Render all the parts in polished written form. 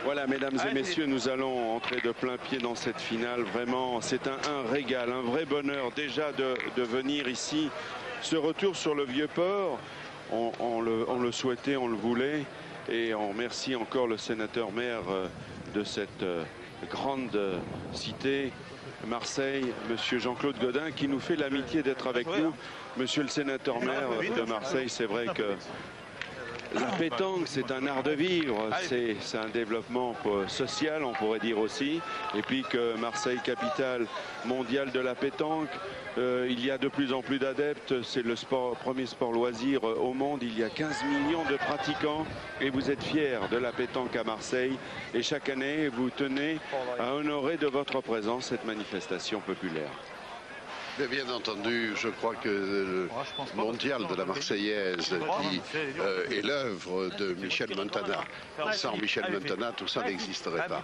Voilà, mesdames et messieurs, nous allons entrer de plein pied dans cette finale. Vraiment, c'est un régal, un vrai bonheur déjà de venir ici. Ce retour sur le Vieux-Port, on le souhaitait, on le voulait. Et on remercie encore le sénateur-maire de cette grande cité, Marseille, monsieur Jean-Claude Gaudin, qui nous fait l'amitié d'être avec nous. Monsieur le sénateur-maire de Marseille, c'est vrai que la pétanque, c'est un art de vivre, c'est un développement social, on pourrait dire aussi. Et puis que Marseille, capitale mondiale de la pétanque, il y a de plus en plus d'adeptes. C'est le premier sport loisir au monde. Il y a 15 millions de pratiquants et vous êtes fiers de la pétanque à Marseille. Et chaque année, vous tenez à honorer de votre présence cette manifestation populaire. Mais bien entendu, je crois que le mondial de la Marseillaise, qui est l'œuvre de Michel Montana, sans Michel Montana, tout ça n'existerait pas.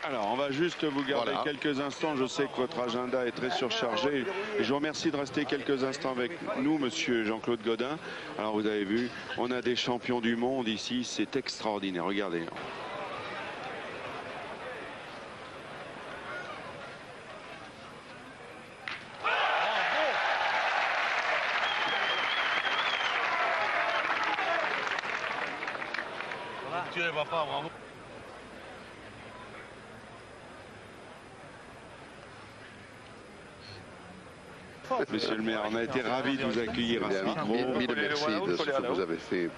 Alors, on va juste vous garder quelques instants. Je sais que votre agenda est très surchargé. Et je vous remercie de rester quelques instants avec nous, monsieur Jean-Claude Gaudin. Alors, vous avez vu, on a des champions du monde ici. C'est extraordinaire. Regardez. Tu ne vas pas, bravo. Monsieur le maire, on a été ravis de vous accueillir à ce micro. Mille merci de ce que vous avez fait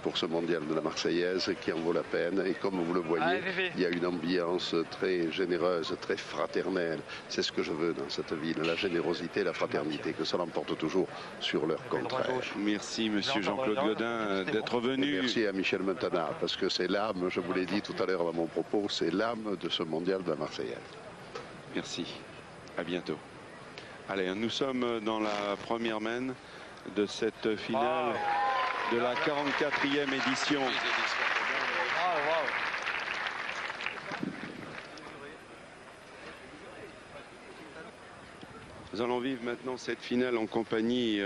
pour ce mondial de la Marseillaise qui en vaut la peine. Et comme vous le voyez, il y a une ambiance très généreuse, très fraternelle. C'est ce que je veux dans cette ville, la générosité, la fraternité, que ça l'emporte toujours sur leur contraire. Merci, monsieur Jean-Claude Gaudin, d'être venu. Et merci à Michel Montana, parce que c'est l'âme, je vous l'ai dit tout à l'heure dans mon propos, c'est l'âme de ce mondial de la Marseillaise. Merci. À bientôt. Allez, nous sommes dans la première main de cette finale de la 44e édition. Nous allons vivre maintenant cette finale en compagnie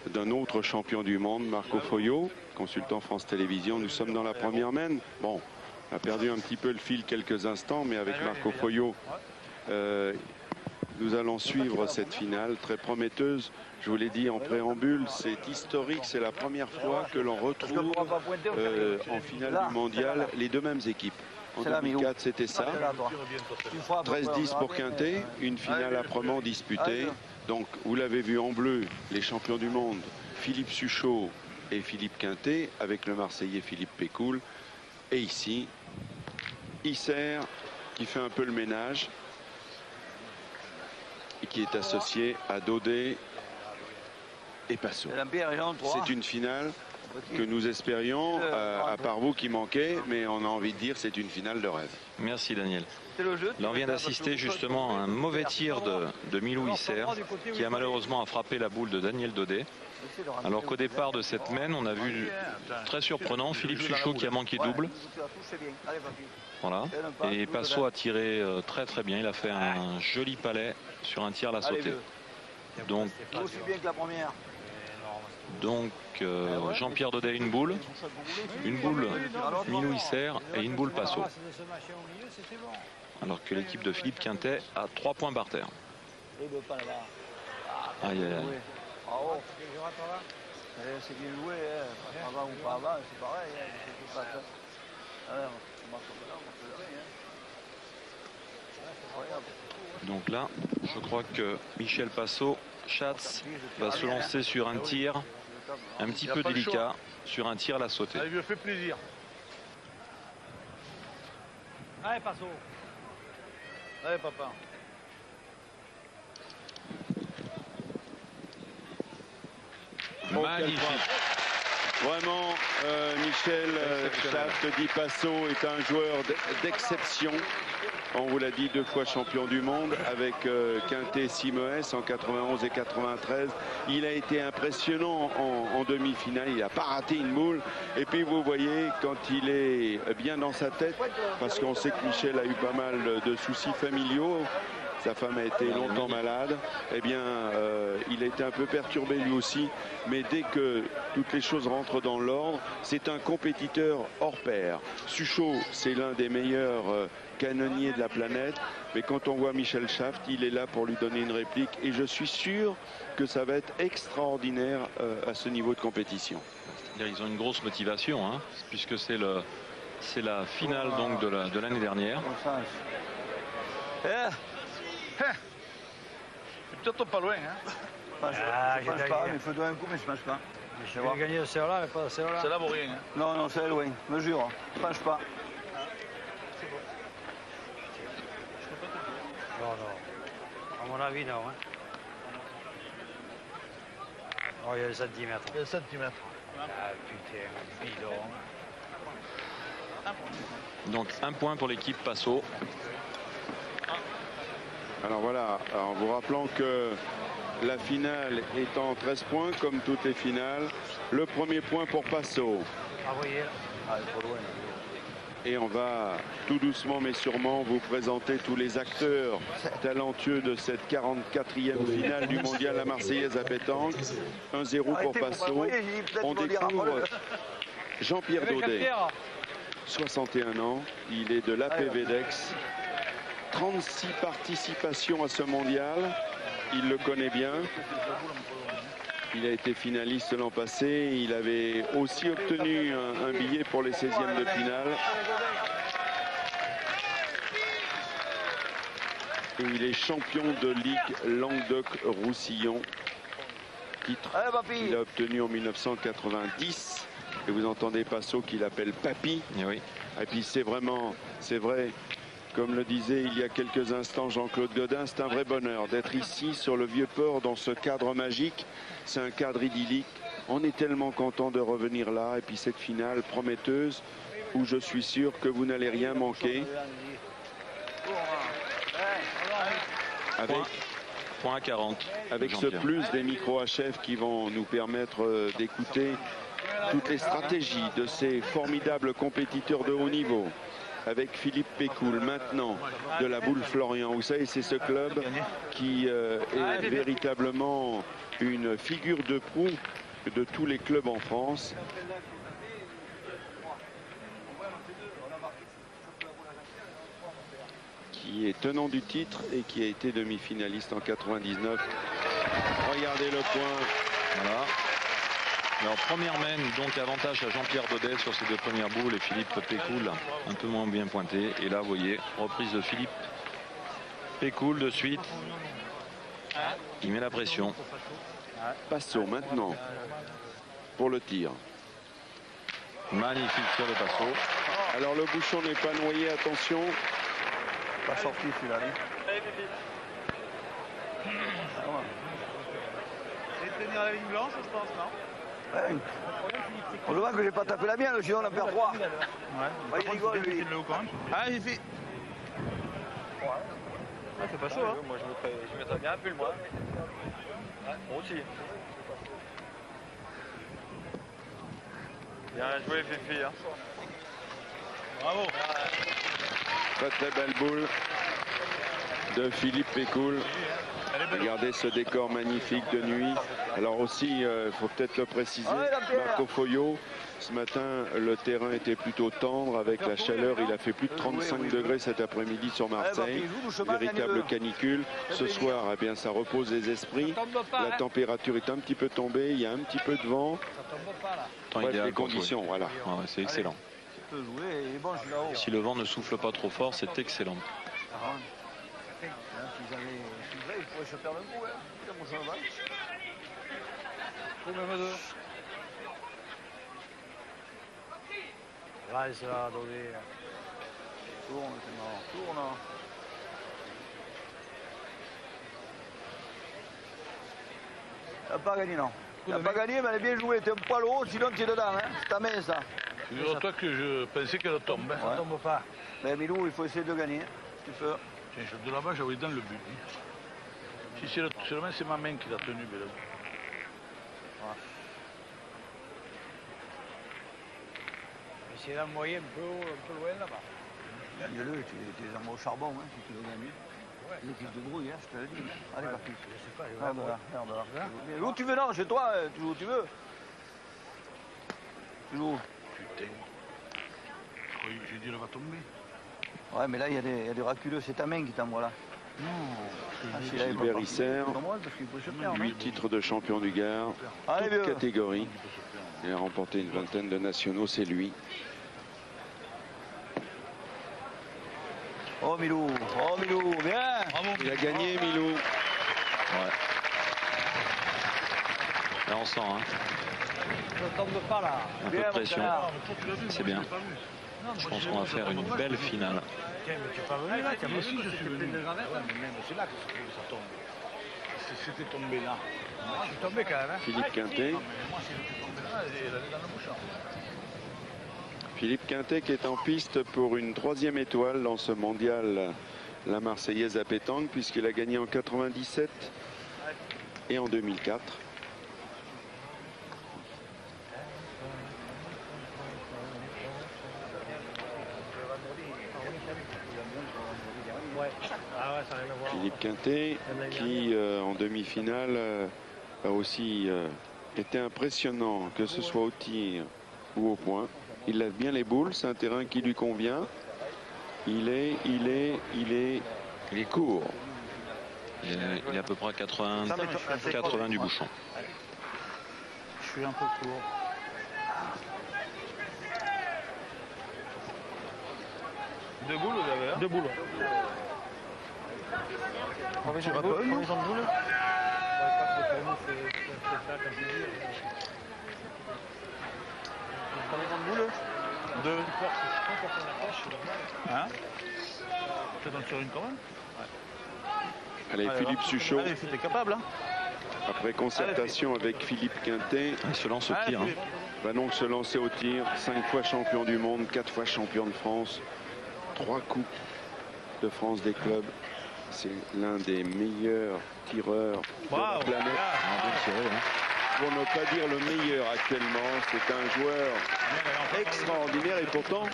d'un autre champion du monde, Marco Foio, consultant France Télévisions. Nous sommes dans la première main. Bon, on a perdu un petit peu le fil quelques instants, mais avec Marco Foio, nous allons suivre cette finale très prometteuse. Je vous l'ai dit en préambule, c'est historique. C'est la première fois que l'on retrouve en finale du mondial les deux mêmes équipes. En 2004, c'était ça. 13-10 pour Quintet, une finale âprement disputée. Donc, vous l'avez vu en bleu, les champions du monde, Philippe Suchot et Philippe Quintet, avec le Marseillais Philippe Pécoul. Et ici, Isser, qui fait un peu le ménage, et qui est associé à Daudet et Passot. C'est une finale que nous espérions, à part vous qui manquez, mais on a envie de dire c'est une finale de rêve. Merci Daniel. Là on vient d'assister justement à un mauvais tir de Milou Isser, qui a malheureusement frappé la boule de Daniel Daudet. Alors qu'au départ de cette main, on a vu très surprenant Philippe Suchot qui a manqué double. Voilà. Et Passot a tiré très très bien. Il a fait un joli palais sur un tir à la sautée. Donc Jean-Pierre Daudet une boule Milou Isser et une boule Passot. Alors que l'équipe de Philippe Quintet a 3 points par terre. Aïe aïe aïe. C'est bien joué, avant ou pas avant, c'est pareil. Donc là, je crois que Michel Passot, Schatz, va se lancer sur un tir un petit peu délicat, sur un tir à la sautée. Allez, je fais plaisir. Allez, Passot. Allez, papa. Magnifique. Vraiment, Michel Schaft Di Passo est un joueur d'exception. On vous l'a dit, 2 fois champion du monde avec Quintet Simoes en 91 et 93. Il a été impressionnant en demi-finale. Il n'a pas raté une boule. Et puis vous voyez, quand il est bien dans sa tête, parce qu'on sait que Michel a eu pas mal de soucis familiaux. Sa femme a été longtemps malade. Eh bien, il a été un peu perturbé lui aussi. Mais dès que toutes les choses rentrent dans l'ordre, c'est un compétiteur hors pair. Suchot, c'est l'un des meilleurs canonniers de la planète. Mais quand on voit Michel Schaft, il est là pour lui donner une réplique. Et je suis sûr que ça va être extraordinaire à ce niveau de compétition. Ils ont une grosse motivation, hein, puisque c'est la finale donc de l'année dernière. C'est peut-être pas loin, hein. Je pense pas, mais il faut donner un coup, mais je pense pas. Je vais gagner celle-là, mais pas celle-là. Celle-là vaut rien. Hein. Non, non, c'est loin, me jure. Je pense pas. Non, non. À mon avis, non. Hein. Oh, il y a les centimètres. Il y a les centimètres. Ah, putain, bidon. Donc, 1 point pour l'équipe Passo. Alors voilà, en vous rappelant que la finale est en 13 points, comme toutes les finales. Le premier point pour Passo. Et on va tout doucement mais sûrement vous présenter tous les acteurs talentueux de cette 44e finale du mondial La Marseillaise à pétanque. 1-0 pour Passo. On découvre Jean-Pierre Daudet, 61 ans. Il est de l'APVDEX. 36 participations à ce mondial. Il le connaît bien. Il a été finaliste l'an passé. Il avait aussi obtenu un billet pour les 16e de finale. Et il est champion de Ligue Languedoc-Roussillon. Titre qu'il a obtenu en 1990. Et vous entendez Passo qui l'appelle Papy. Et oui. Et puis c'est vrai. Comme le disait il y a quelques instants Jean-Claude Godin, c'est un vrai bonheur d'être ici sur le Vieux-Port dans ce cadre magique. C'est un cadre idyllique. On est tellement content de revenir là. Et puis cette finale prometteuse où je suis sûr que vous n'allez rien manquer. Avec point 40. Avec ce plus des micros HF qui vont nous permettre d'écouter toutes les stratégies de ces formidables compétiteurs de haut niveau. Avec Philippe Pécoul maintenant de la Boule Florian. Vous savez, c'est ce club qui est véritablement une figure de proue de tous les clubs en France. Qui est tenant du titre et qui a été demi-finaliste en 99. Regardez le point. Voilà. Alors, première mène, donc avantage à Jean-Pierre Daudet sur ces 2 premières boules et Philippe Pécoul un peu moins bien pointé. Et là, vous voyez, reprise de Philippe Pécoul de suite. Il met la pression. Passo maintenant pour le tir. Magnifique tir de Passo. Alors le bouchon n'est pas noyé, attention. Pas sorti celui-là. C'est tenir la ligne blanche, je pense, non? Ouais. On voit que j'ai pas tapé la mienne, sinon on en perd 3. Ouais. Bah, il rigole, lui. Ah, j'ai fait. Ouais. Ah, c'est pas chaud, hein. Moi, je mettrais bien un pull, moi. Ouais, moi aussi. Bien joué, Fifi. Hein. Bravo. Très très belle boule de Philippe Pécoul. Regardez ce décor magnifique de nuit. Alors aussi, il faut peut-être le préciser, Marco Foglio, ce matin, le terrain était plutôt tendre avec la chaleur. Il a fait plus de 35 degrés cet après-midi sur Marseille. Véritable canicule. Ce soir, eh bien, ça repose les esprits. La température est un petit peu tombée. Il y a un petit peu de vent. Bref, les conditions, voilà. Ah ouais, c'est excellent. Si le vent ne souffle pas trop fort, c'est excellent. Il pourrait se perdre un coup, hein. Là, il sera donné. Tourne. Il n'a pas gagné, non. Tu n'as pas gagné, mais elle est bien jouée. T'es un poil haut, sinon tu es dedans. Hein. C'est ta main, ça. Figure-toi que je pensais qu'elle tombe. Hein. Ça tombe pas. Mais Milou, il faut essayer de gagner. Si tu peux. Tiens, de là-bas, j'avais dans le but. Si c'est seulement c'est ma main qui l'a tenu, mais là. Essayer d'envoyer un peu loin là-bas. Gagne-le, tu es en au charbon, hein, si tu veux gagner. Ouais. L'équipe de brouille, hein, je te le dis. Allez, parti. Je sais pas, où tu veux, non, chez toi, tu joues où tu veux. Tu joues. Putain. J'ai dit, elle va tomber. Ouais, mais là, il y a des raculeux, c'est ta main qui t'envoie là. Gilbert Isser, 8 titres de champion du Gard, toute catégorie. Il a remporté une vingtaine de nationaux, c'est lui. Oh Milou, bien. Il a gagné, Milou. Ouais. Là on sent, hein. Ne tombe pas là. Un peu de pression. C'est bien. Je pense qu'on va faire une belle finale. Tiens, mais tu n'es pas venu là, tu as aussi, je suis venu. C'est là que ça tombe. C'était tombé là. Je suis tombé quand même. Hein. Philippe Quintet. Philippe Quintet qui est en piste pour une 3e étoile dans ce mondial, la Marseillaise à pétanque, puisqu'il a gagné en 97 et en 2004. Philippe Quintet qui en demi-finale a aussi été impressionnant, que ce soit au tir ou au point. Il lève bien les boules, c'est un terrain qui lui convient. Il est court. Il est à peu près à 80 du bouchon. Je suis un peu court. Deux boules, vous avez? Deux boules. Tu vas pas une boule? Deux. Hein? Tu t'en tires une quand même? Allez, Philippe Suchot. Allez, t'es capable, hein? Après concertation avec Philippe Quintet, il se lance au tir. Hein. Va donc se lancer au tir. 5 fois champion du monde, 4 fois champion de France, 3 coupes de France des clubs. C'est l'un des meilleurs tireurs de la planète. Pour ne pas dire le meilleur actuellement, c'est un joueur extraordinaire et pourtant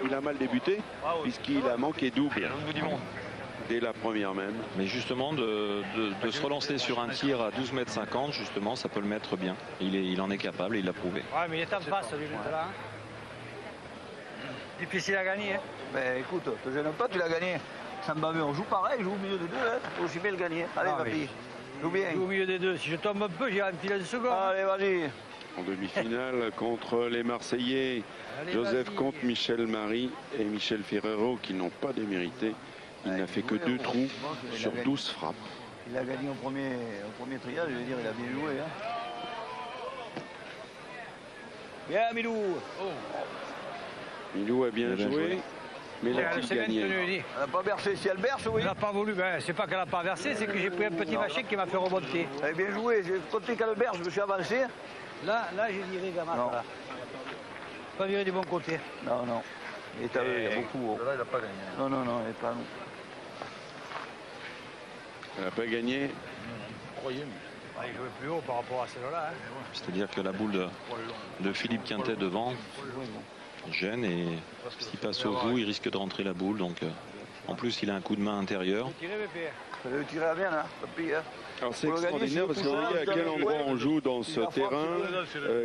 il a mal débuté puisqu'il a manqué double dès la première même. Mais justement de se relancer sur un tir à 12,50 m, justement ça peut le mettre bien. Il en est capable, il l'a prouvé. Ouais, mais il est en face lui là. Difficile à gagner. Hein. Ben écoute, te gêne pas, tu l'as gagné. Ça me va mieux, on joue pareil, joue au milieu des deux, hein. Aussi bien le gagner. Allez, papy. Joue bien. Joue au milieu des deux. Si je tombe un peu, j'ai un filet de seconde. Allez, vas-y. En demi-finale contre les Marseillais, Joseph Comte, Michel Marie et Michel Ferrero qui n'ont pas démérité. Il n'a fait que 2 trous sur 12 frappes. Il a gagné au premier triage, je veux dire, il a bien joué. Hein. Bien, Milou. Milou a bien joué. Mais il a gagné. Elle n'a pas bercé. Si elle berce, oui. Elle n'a pas voulu. Ben, c'est pas qu'elle n'a pas versé, c'est que j'ai pris un petit machin qui m'a fait remonter. Elle a bien joué. J'ai compté qu'elle berce, je me suis avancé. Là j'ai viré Gamat. Là. Pas viré du bon côté. Non. Il est à eux, il y a beaucoup. Là, il n'a pas gagné. Non, il n'est pas. Non. Elle n'a pas gagné. Croyez-moi. Il jouait plus haut par rapport à celle-là. Hein. C'est-à-dire que la boule de Philippe Quintet devant gêne et s'il passe au bout, il risque de rentrer la boule. Donc, en plus, il a un coup de main intérieur. Il veut tirer bien, hein, papy, hein. Alors c'est extraordinaire parce que vous voyez à quel endroit on joue dans ce terrain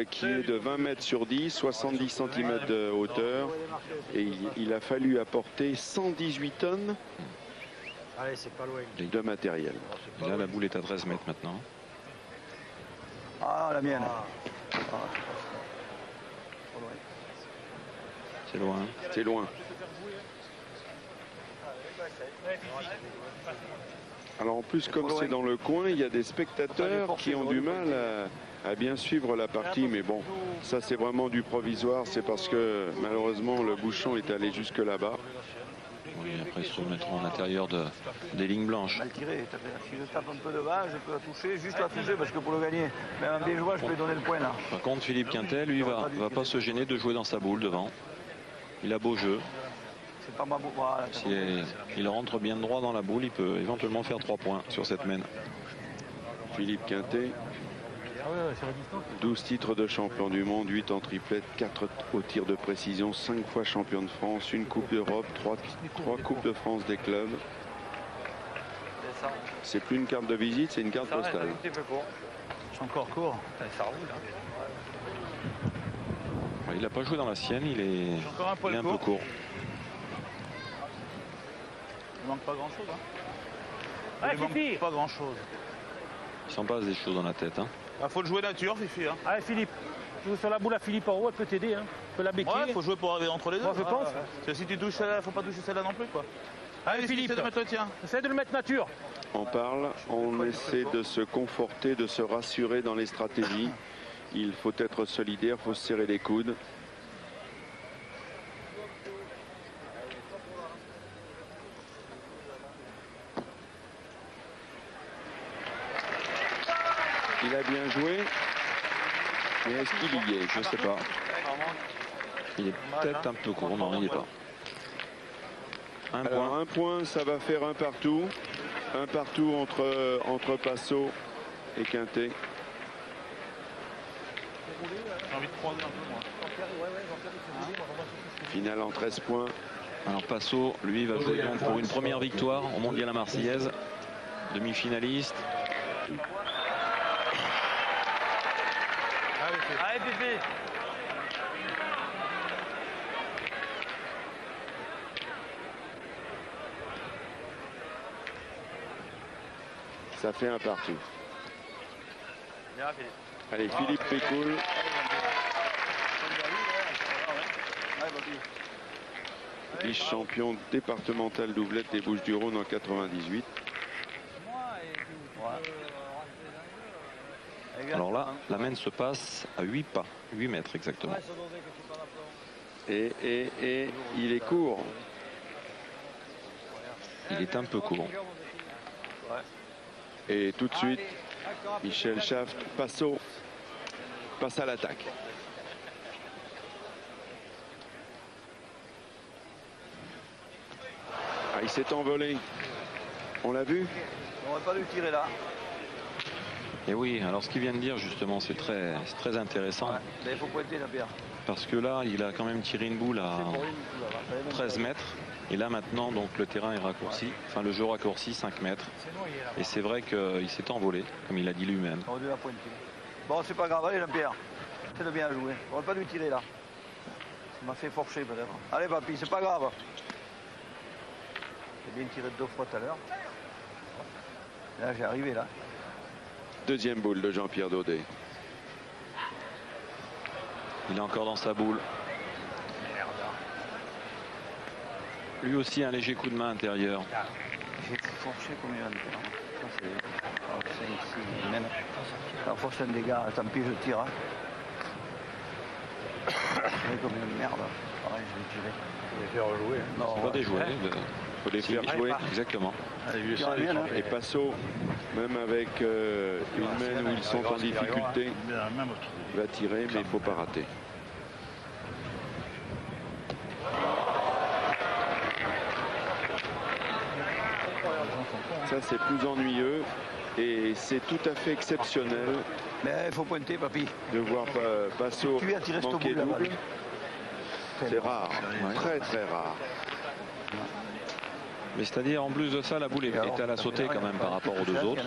qui est de 20 mètres sur 10, 70 cm de hauteur. Et il a fallu apporter 118 tonnes de matériel. Et là, la boule est à 13 mètres maintenant. Ah, la mienne. C'est loin. C'est loin. Alors en plus, comme c'est dans le coin, il y a des spectateurs qui ont du mal à bien suivre la partie. Mais bon, ça c'est vraiment du provisoire. C'est parce que malheureusement le bouchon est allé jusque là-bas. Oui, après, ils se mettront en intérieur des lignes blanches. Mal tiré. Si je tape un peu devant, je peux la toucher, juste la toucher, parce que pour le gagner, même un bien joueur, je peux lui donner le point là. Par contre, Philippe Quintet, lui, va pas se gêner de jouer dans sa boule devant. Il a beau jeu. C'est pas ma boule. Voilà, si il rentre bien droit dans la boule, il peut éventuellement faire 3 points sur cette main. Philippe Quintet, 12 titres de champion du monde, 8 en triplette, 4 au tir de précision, 5 fois champion de France, 1 Coupe d'Europe, 3 Coupes de France des clubs. C'est plus une carte de visite, c'est une carte postale. C'est encore court. Il n'a pas joué dans la sienne, il est un peu court. Il manque pas grand chose. Il manque pas grand chose. Il s'en passe des choses dans la tête. Il faut le jouer nature, Fifi. Allez, Philippe, joue sur la boule à Philippe en haut, elle peut t'aider. Tu peux la béquiller. Il faut jouer pour arriver entre les deux. Moi, je pense. Si tu touches celle-là, il ne faut pas toucher celle-là non plus, quoi. Allez, Philippe, essaie de le mettre nature. On parle, on essaie de se conforter, de se rassurer dans les stratégies. Il faut être solidaire, il faut se serrer les coudes. Il a bien joué, mais est-ce qu'il y est? Je ne sais pas. Il est peut-être un peu court, non, il n'y est pas. Un point, ça va faire un partout. Un partout entre Passot et Quintet. J'ai envie de croiser un peu, moi. Finale en 13 points. Alors Passot, lui, va jouer donc pour une première victoire au Mondial à Marseillaise. Demi-finaliste. Allez, Pipi. Ça fait un partout. Bien, Philippe. Allez, Philippe Pécoul. Vice-champion départemental doublette des Bouches-du-Rhône en 98. Alors là, la main se passe à 8 pas, 8 mètres exactement. Et il est court. Il est un peu court. Et tout de suite, Michel Schaft, Passot, passe à l'attaque. Ah, il s'est envolé. On l'a vu? On va pas lui tirer là. Et oui, alors ce qu'il vient de dire justement, c'est très intéressant. Ouais, il faut pointer la bière. Parce que là, il a quand même tiré une boule à 13 mètres. Et là maintenant, donc le terrain est raccourci, enfin le jeu raccourci 5 mètres. Et c'est vrai qu'il s'est envolé, comme il a dit lui-même. Bon, c'est pas grave, allez Jean-Pierre. C'est de bien jouer. On va pas lui tirer là. Ça m'a fait forcer peut-être. Allez papy, c'est pas grave. J'ai bien tiré 2 fois tout à l'heure. Là, j'ai arrivé là. Deuxième boule de Jean-Pierre Daudet. Il est encore dans sa boule. Lui aussi un léger coup de main intérieur. J'ai forcé combien de temps? C'est même. La prochaine des gars, tant pis, je tire. Comme une merde. Pareil, je vais tirer. Je vais faire rejouer. Non, pas déjouer. Il faut les faire jouer. Exactement. Et Passot, même avec une main où ils sont en difficulté, va tirer, mais il ne faut pas rater. Ça, c'est plus ennuyeux et c'est tout à fait exceptionnel. Mais il faut pointer, papy. De voir Passot manquer double. C'est rare, très très rare. Mais c'est-à-dire, en plus de ça, la boule est à la sautée quand même par rapport aux deux autres.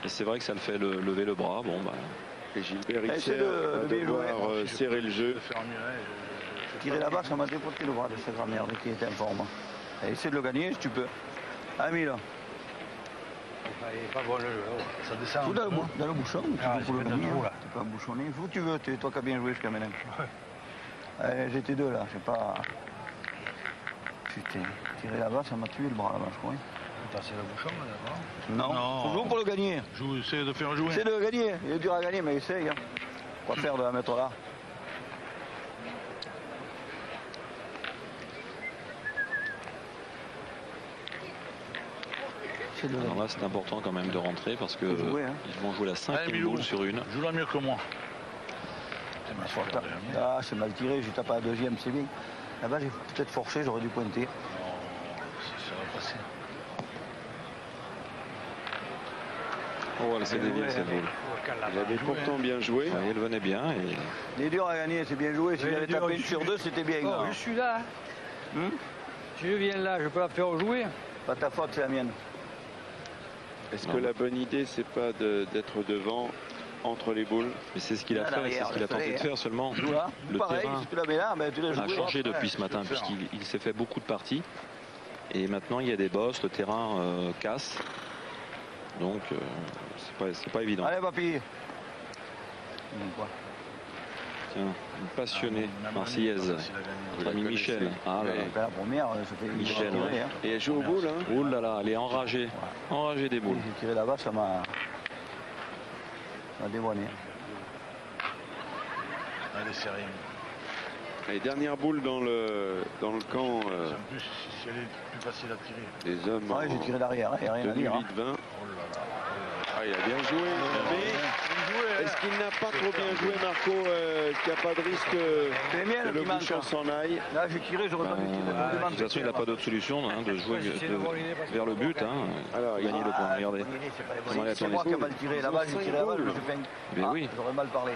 Et c'est vrai que ça le fait lever le bras. Bon, bah. Et Gilbert Ixer va devoir serrer le jeu. Tirer là-bas, ça m'a déporté le bras de cette grand-mère qui était en forme. Essaie de le gagner si tu peux. Ah, mais là. Il est pas bon le jeu. Ça descend. Tout dans le bouchon, tu peux le gagner. Tu peux bouchonner. Où tu veux, toi qui as bien joué jusqu'à maintenant. J'étais deux là, c'est pas. Putain, tirer là-bas, ça m'a tué le bras là-bas, je crois. C'est le bouchon là-bas? Non, faut jouer pour le gagner. Essaye de faire jouer. Essaye de le gagner, il est dur à gagner, mais essaye. Hein. Quoi faire de la mettre là? Alors là, c'est important quand même de rentrer parce que ils vont jouer la 5e boule sur une. Joue la mieux que moi. Ah, c'est mal tiré, j'ai tapé à la deuxième, c'est bien. Là-bas, j'ai peut-être forcé, j'aurais dû pointer. Non, ça va passer. Oh, elle s'est déviée cette boule. Il avait pourtant bien joué. Ouais, elle venait bien. Et... Il est dur à gagner, c'est bien joué. Si j'avais tapé une sur deux, c'était bien. Oh, je suis là. Si je viens là, je peux la faire jouer. Pas ta faute, c'est la mienne. Est-ce que la bonne idée, c'est pas d'être devant entre les boules? Mais c'est ce qu'il a fait, c'est ce qu'il a tenté de faire seulement. Le pareil, terrain si tu la mets là, ben, tu l'as joué. a changé depuis ce matin puisqu'il s'est fait beaucoup de parties. Et maintenant, il y a des bosses, le terrain casse. Donc, c'est pas évident. Allez, papy. Tiens, une passionnée marseillaise. Notre ami Michel. Ah là là. La première, ça fait Michel. Tiré, hein. Et elle joue aux boules. Hein. Oh là là, elle est enragée. Enragée des boules. J'ai tiré là-bas, ça m'a dévoilé. Allez, c'est rien. Et dernière boule dans le camp En plus, si elle est plus facile à tirer. des hommes. Ouais, j'ai tiré derrière, il n'y a rien à tenue dire. Hein. 8-20. Ah, il a bien joué. Mais est-ce qu'il n'a pas trop bien joué, Marco, qu'il n'y a pas de risque que le bouchon s'en aille? Là, j'ai tiré, j'aurais pas dû tirer. De toute façon, il n'a pas d'autre solution hein, de jouer vers le but. Hein, Alors, gagner le point. Regardez. C'est moi qui ai mal tiré. Là-bas, j'ai tiré là-bas, je me suis fait. Mais oui. J'aurais mal parlé.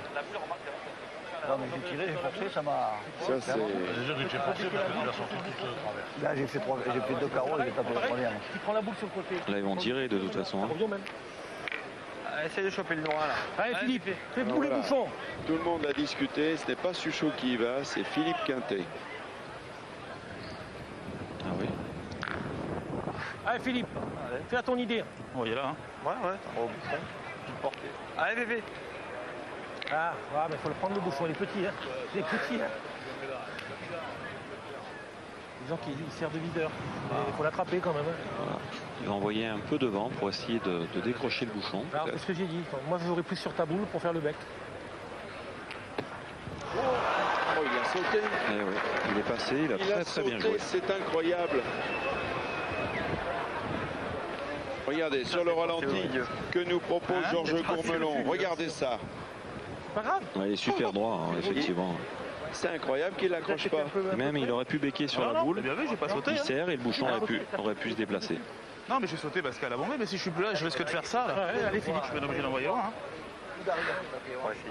Non, mais j'ai tiré, j'ai forcé, ça m'a. Ça, c'est. Déjà que tu es forcé, parce que tu l'as sorti tout de travers. Là, j'ai fait deux carreaux et j'ai tapé la première. Tu prends la boule sur le côté. Là, ils vont tirer de toute façon. Hein. Reviens même. Essaye de choper le noir là. Allez, Philippe, fais bouler voilà. bouchon. Tout le monde a discuté. Ce n'est pas Suchot qui y va, c'est Philippe Quintet. Ah oui. Allez, Philippe, fais à ton idée. Oh, il est là. Hein. Ouais. Allez, bébé. Ah, mais il faut le prendre le bouchon, il est petit. Hein. Il est petit. Hein. Disons qu'il sert de leader. Il faut l'attraper quand même. Hein. Voilà. Il va envoyer un peu devant pour essayer de décrocher le bouchon. Alors, c'est ce que j'ai dit. Moi, je jouerais plus sur ta boule pour faire le bec. Oh, il a sauté. Eh oui. Il est passé, il a très bien joué. C'est incroyable. Regardez, sur le ralenti que nous propose Georges Courmelon. Regardez ça. Pas grave. Ouais, il est super droit, hein, effectivement. C'est incroyable qu'il n'accroche pas. Même, il aurait pu becquer sur la boule. Bien vu, j'ai pas sauté. Il Hein. serre et le bouchon aurait pu se déplacer. Non, mais j'ai sauté parce qu'elle a bombé. Mais si je suis plus là, je risque de faire ça. Là. Ouais, allez, Philippe. Je vais être obligé d'envoyer loin. Hein.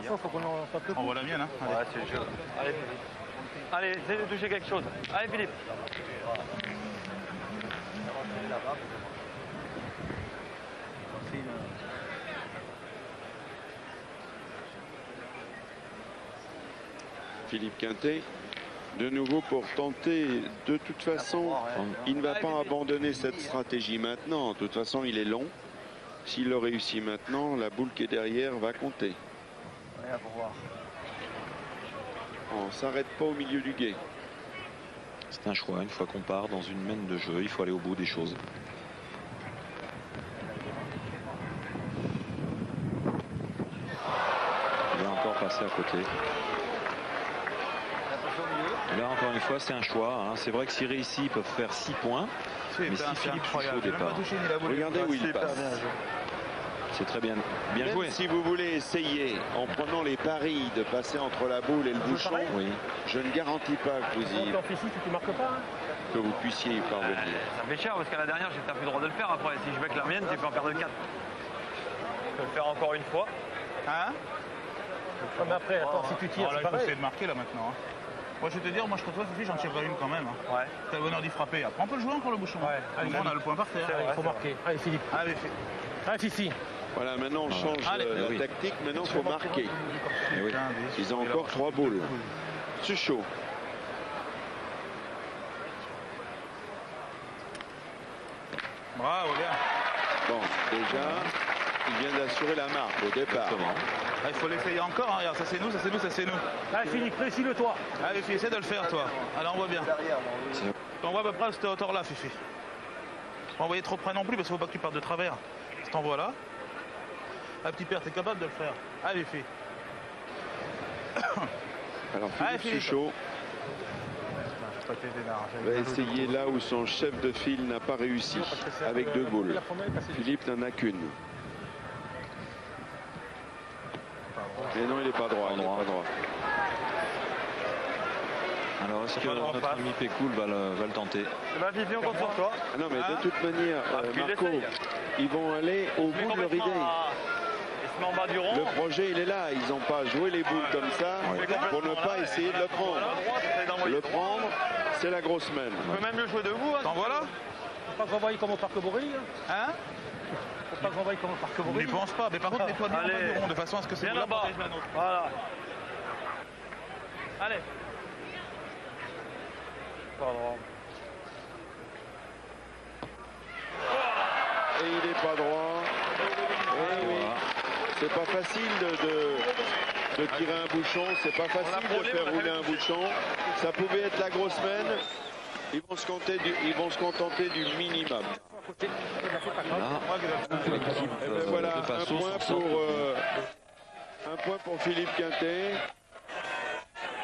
Il faut qu'on en tape le coup. Envoie la mienne. Hein. Allez. Ouais, c'est le jeu. Allez, Philippe. Allez, essaye de toucher quelque chose. Allez, Philippe. Philippe Quintet, de nouveau pour tenter. De toute façon, il ne va pas abandonner cette stratégie maintenant. De toute façon, il est long. S'il le réussit maintenant, la boule qui est derrière va compter. On ne s'arrête pas au milieu du guet. C'est un choix. Une fois qu'on part dans une mène de jeu, il faut aller au bout des choses. Il va encore passer à côté. Là, encore une fois, c'est un choix. Hein. C'est vrai que s'il réussit, ils peuvent faire 6 points. Mais si Philippe Suchot au départ. Regardez où il passe. C'est très bien Même joué. si vous voulez essayer, en prenant les paris, de passer entre la boule et le bouchon, Oui. je ne garantis pas que vous, En fais 6, tu ne marques pas. Hein. que vous puissiez y parvenir. Ça fait cher parce qu'à la dernière, j'ai pas plus le droit de le faire. Après, si je bec la mienne, tu peux en perdre 4. Je peux le faire encore une fois. Hein? Mais après, attends, si tu tires, Alors là, c'est il faut pareil. essayer de marquer là maintenant. Hein. Moi, je vais te dire, moi je contre toi, Fifi, j'en tirerai une quand même. Hein. Ouais. T'as le bonheur d'y frapper. Après, on peut le jouer encore le bouchon. Ouais. Allez, on a le point par terre. Il faut marquer. Allez, Philippe. Allez, Allez, Fifi. Voilà, maintenant on change Allez, la oui. tactique. Maintenant, il faut marquer. Eh oui. Ils ont encore 3 boules. Suchot. Bravo, gars. Bon, déjà, il vient d'assurer la marque au départ. Ah, il faut l'essayer encore. Hein. Regarde, ça c'est nous, ça c'est nous, ça c'est nous. Allez, Philippe, précise-le toi. Allez, Fifi, essaie de le faire, toi. Allez, on voit bien. On voit à peu près à cette hauteur-là, Fifi. Pas envoyer trop près non plus parce qu'il ne faut pas que tu partes de travers. Je t'envoie là. Ah, petit père, t'es capable de le faire. Allez, Fifi. Alors, Allez, Philippe Philippe. Suchot. va essayer là où son chef de file n'a pas réussi avec 2 boules. Philippe n'en a qu'une. Mais non, il n'est pas droit. Alors, est-ce que notre ami Pécoul va le tenter? Fifi, on compte sur toi. Ah non, mais de toute manière, Marco, ils vont aller au bout de leur idée. En bas du rond. Le projet, il est là. Ils n'ont pas joué les boules comme ça pour ne pas essayer de le prendre. Le prendre, c'est la grosse semaine. On peut même le jouer debout. T'en voilà? Faut pas que j'envoie comme au Parc Borély. Hein? Faut pas que j'envoie comme au Parc Je Borély. n'y pense pas. Mais par contre, mets-toi bien en bas du rond de façon à ce que c'est bien là-bas. Voilà. Allez. Pardon. Et il n'est pas droit. Et oui. C'est pas facile de tirer un bouchon. C'est pas facile de faire rouler un bouchon. Ça pouvait être la grosse semaine. Ils vont se contenter du minimum. Voilà, un point pour Philippe Quintet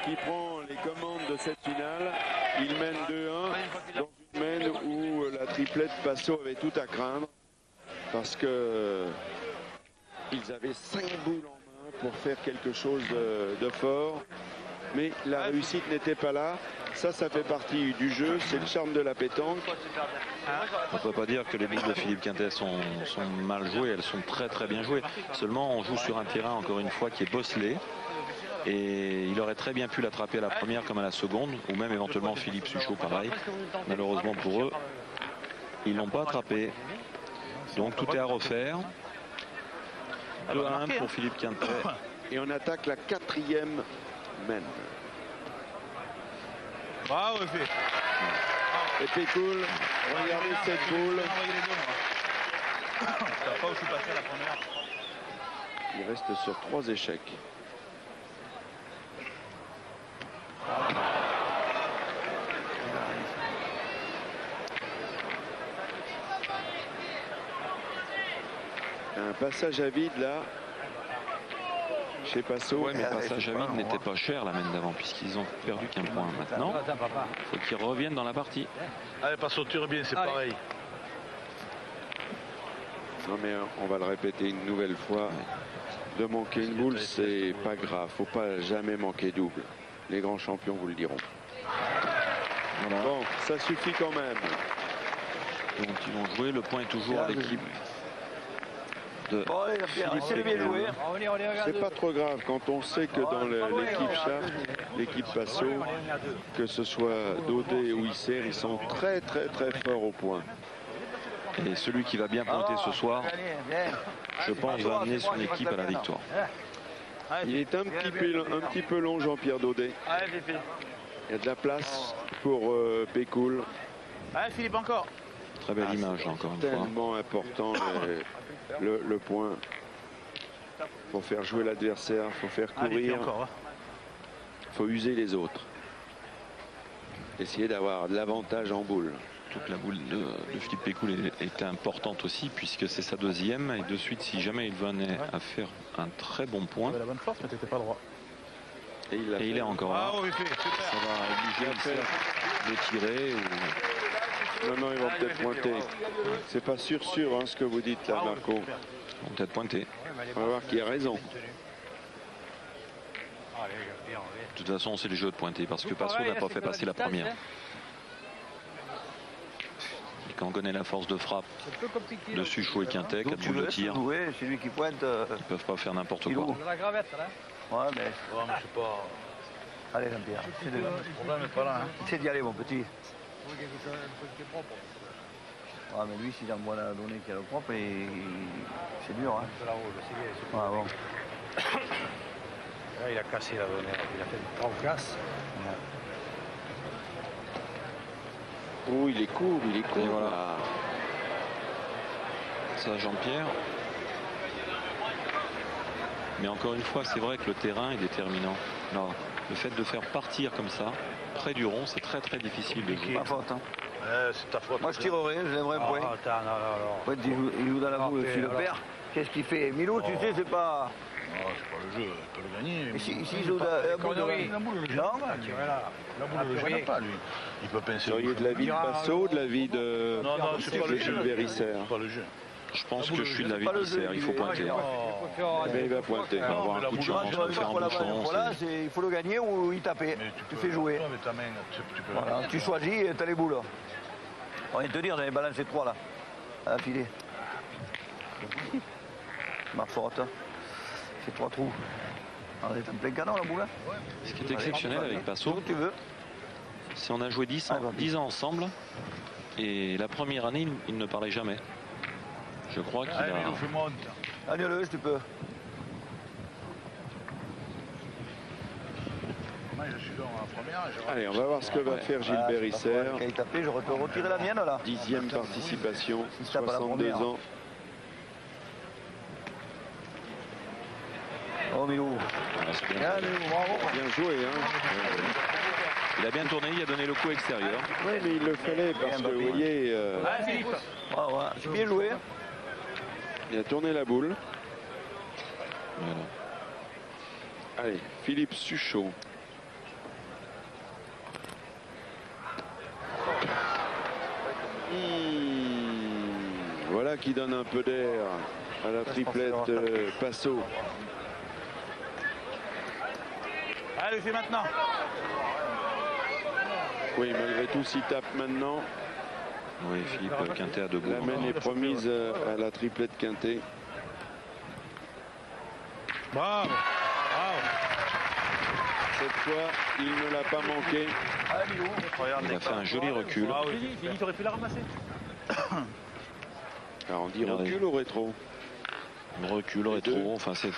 qui prend les commandes de cette finale. Il mène 2-1 dans une semaine où la triplette Passot avait tout à craindre parce que ils avaient 5 boules en main pour faire quelque chose de fort. Mais la réussite n'était pas là. Ça fait partie du jeu. C'est le charme de la pétanque. On ne peut pas dire que les boules de Philippe Quintet sont mal jouées. Elles sont très très bien jouées. Seulement, on joue sur un terrain, encore une fois, qui est bosselé. Et il aurait très bien pu l'attraper à la première comme à la seconde. Ou même éventuellement Philippe Suchot, pareil. Malheureusement pour eux, ils ne l'ont pas attrapé. Donc tout est à refaire. 2-1 pour Philippe Quintet. Et on attaque la 4e mène. Bravo, Philippe. Et Pécoul, regardez cette boule. Pas aussi passé la première. Il reste sur 3 échecs. Un passage à vide là. Chez Passot. Oui, mais passage à vide n'était pas cher la mène d'avant puisqu'ils ont perdu qu'un point. Maintenant, il faut qu'ils reviennent dans la partie. Allez, Passot, tire bien, c'est pareil. Non mais on va le répéter une nouvelle fois. De manquer une boule, c'est pas grave. Faut pas jamais manquer double. Les grands champions vous le diront. Voilà. Bon, ça suffit quand même. Donc ils vont jouer. Le point est toujours à l'équipe. C'est pas trop grave quand on sait que dans l'équipe Chartres, l'équipe Passot, que ce soit Daudet ou Isser, ils sont très très très forts au point. Et celui qui va bien pointer ce soir, je pense, va amener son équipe à la victoire. Il est un petit peu long, Jean-Pierre Daudet. Il y a de la place pour Pécoul. Allez, Philippe, encore. Très belle image, encore une fois. Tellement important le point. Il faut faire jouer l'adversaire, il faut faire courir. Il faut user les autres. Essayer d'avoir de l'avantage en boule. Donc la boule de Philippe Pécoul est importante aussi puisque c'est sa 2e. Et de suite, si jamais il venait à faire un très bon point. La bonne force, mais t'étais pas droit. Et il est encore là. Ah, oui, super. Ça va obliger de tirer. Ou... Non, ils vont peut-être pointer. C'est pas sûr hein, ce que vous dites là, Marco. Ils vont peut-être pointer. On va voir qui a raison. De toute façon, c'est le jeu de pointer parce que Passot n'a pas fait passer la première. Et quand on connaît la force de frappe de Suchot et Quintet, 4 boules de tir, c'est lui qui pointe. ils peuvent pas faire n'importe quoi. La gravette, là. Ouais, mais c'est pas... allez, Jean-Pierre. Le problème n'est pas là. C'est d'y aller, mon petit. Ah, mais lui, s'il envoie la donnée qui a le propre, c'est dur. Hein. Ah, bon. Là, il a cassé la donnée. Il a fait une grande casse. Oh, il est court, il est court. Et voilà. Ça, Jean-Pierre. Mais encore une fois, c'est vrai que le terrain est déterminant. Alors, le fait de faire partir comme ça, près du rond, c'est très très difficile de jouer. C'est pas faute. Hein. C'est ta faute. Moi, je tirerai, je lèverai un point. Attends, non. Ouais, il joue dans la boule, si le perd. Qu'est-ce qu'il fait? Milou, tu sais, c'est pas. Non, c'est pas le jeu, il peut le gagner. Ici, il joue la boule. La boule, le gêne pas. La boule, le gêne pas, lui. Il peut pincer. Vous seriez de l'avis de Passot, de l'avis de Gilles Bérisser? C'est pas le jeu. Je pense que je suis de l'avis de Bisser, il faut pointer. Mais il va pointer. Il va avoir un coup de chance, il va faire un bouchon. Voilà, il faut le gagner ou y taper. Tu fais jouer. Avec ta main, tu peux. Voilà, tu choisis et tu as les boules. On vient de te dire, j'avais balancé 3 là, à la filée. Marque forte. C'est 3 trous. On est en plein canon la boule. Ce qui est exceptionnel avec Passot, c'est qu'on a joué 10 ans ensemble et la première année, il ne parlait jamais. Je crois qu'il a... Allez, tu peux. Allez, on va voir ce que va faire Gilles Bérisser. Il a tapé, j'aurais pu retirer la mienne là. 10e participation, 62 ans. Oh Milou. Bien joué, hein. Il a bien tourné, il a donné le coup extérieur. Oui, mais il le fallait parce que vous voyez... Philippe. C'est bien joué. Il a tourné la boule. Voilà. Allez, Philippe Suchot. Voilà qui donne un peu d'air à la triplette Passot. Allez, fais maintenant. Oui, malgré tout, s'il tape maintenant. Oui, Philippe Quintet à debout. La main est promise à la triplette Quintet. Bravo. Cette fois, il ne l'a pas manqué. Il a fait un joli recul. Philippe, tu aurais pu la ramasser. Alors on dit recul ou rétro? Recul, rétro, enfin c'est...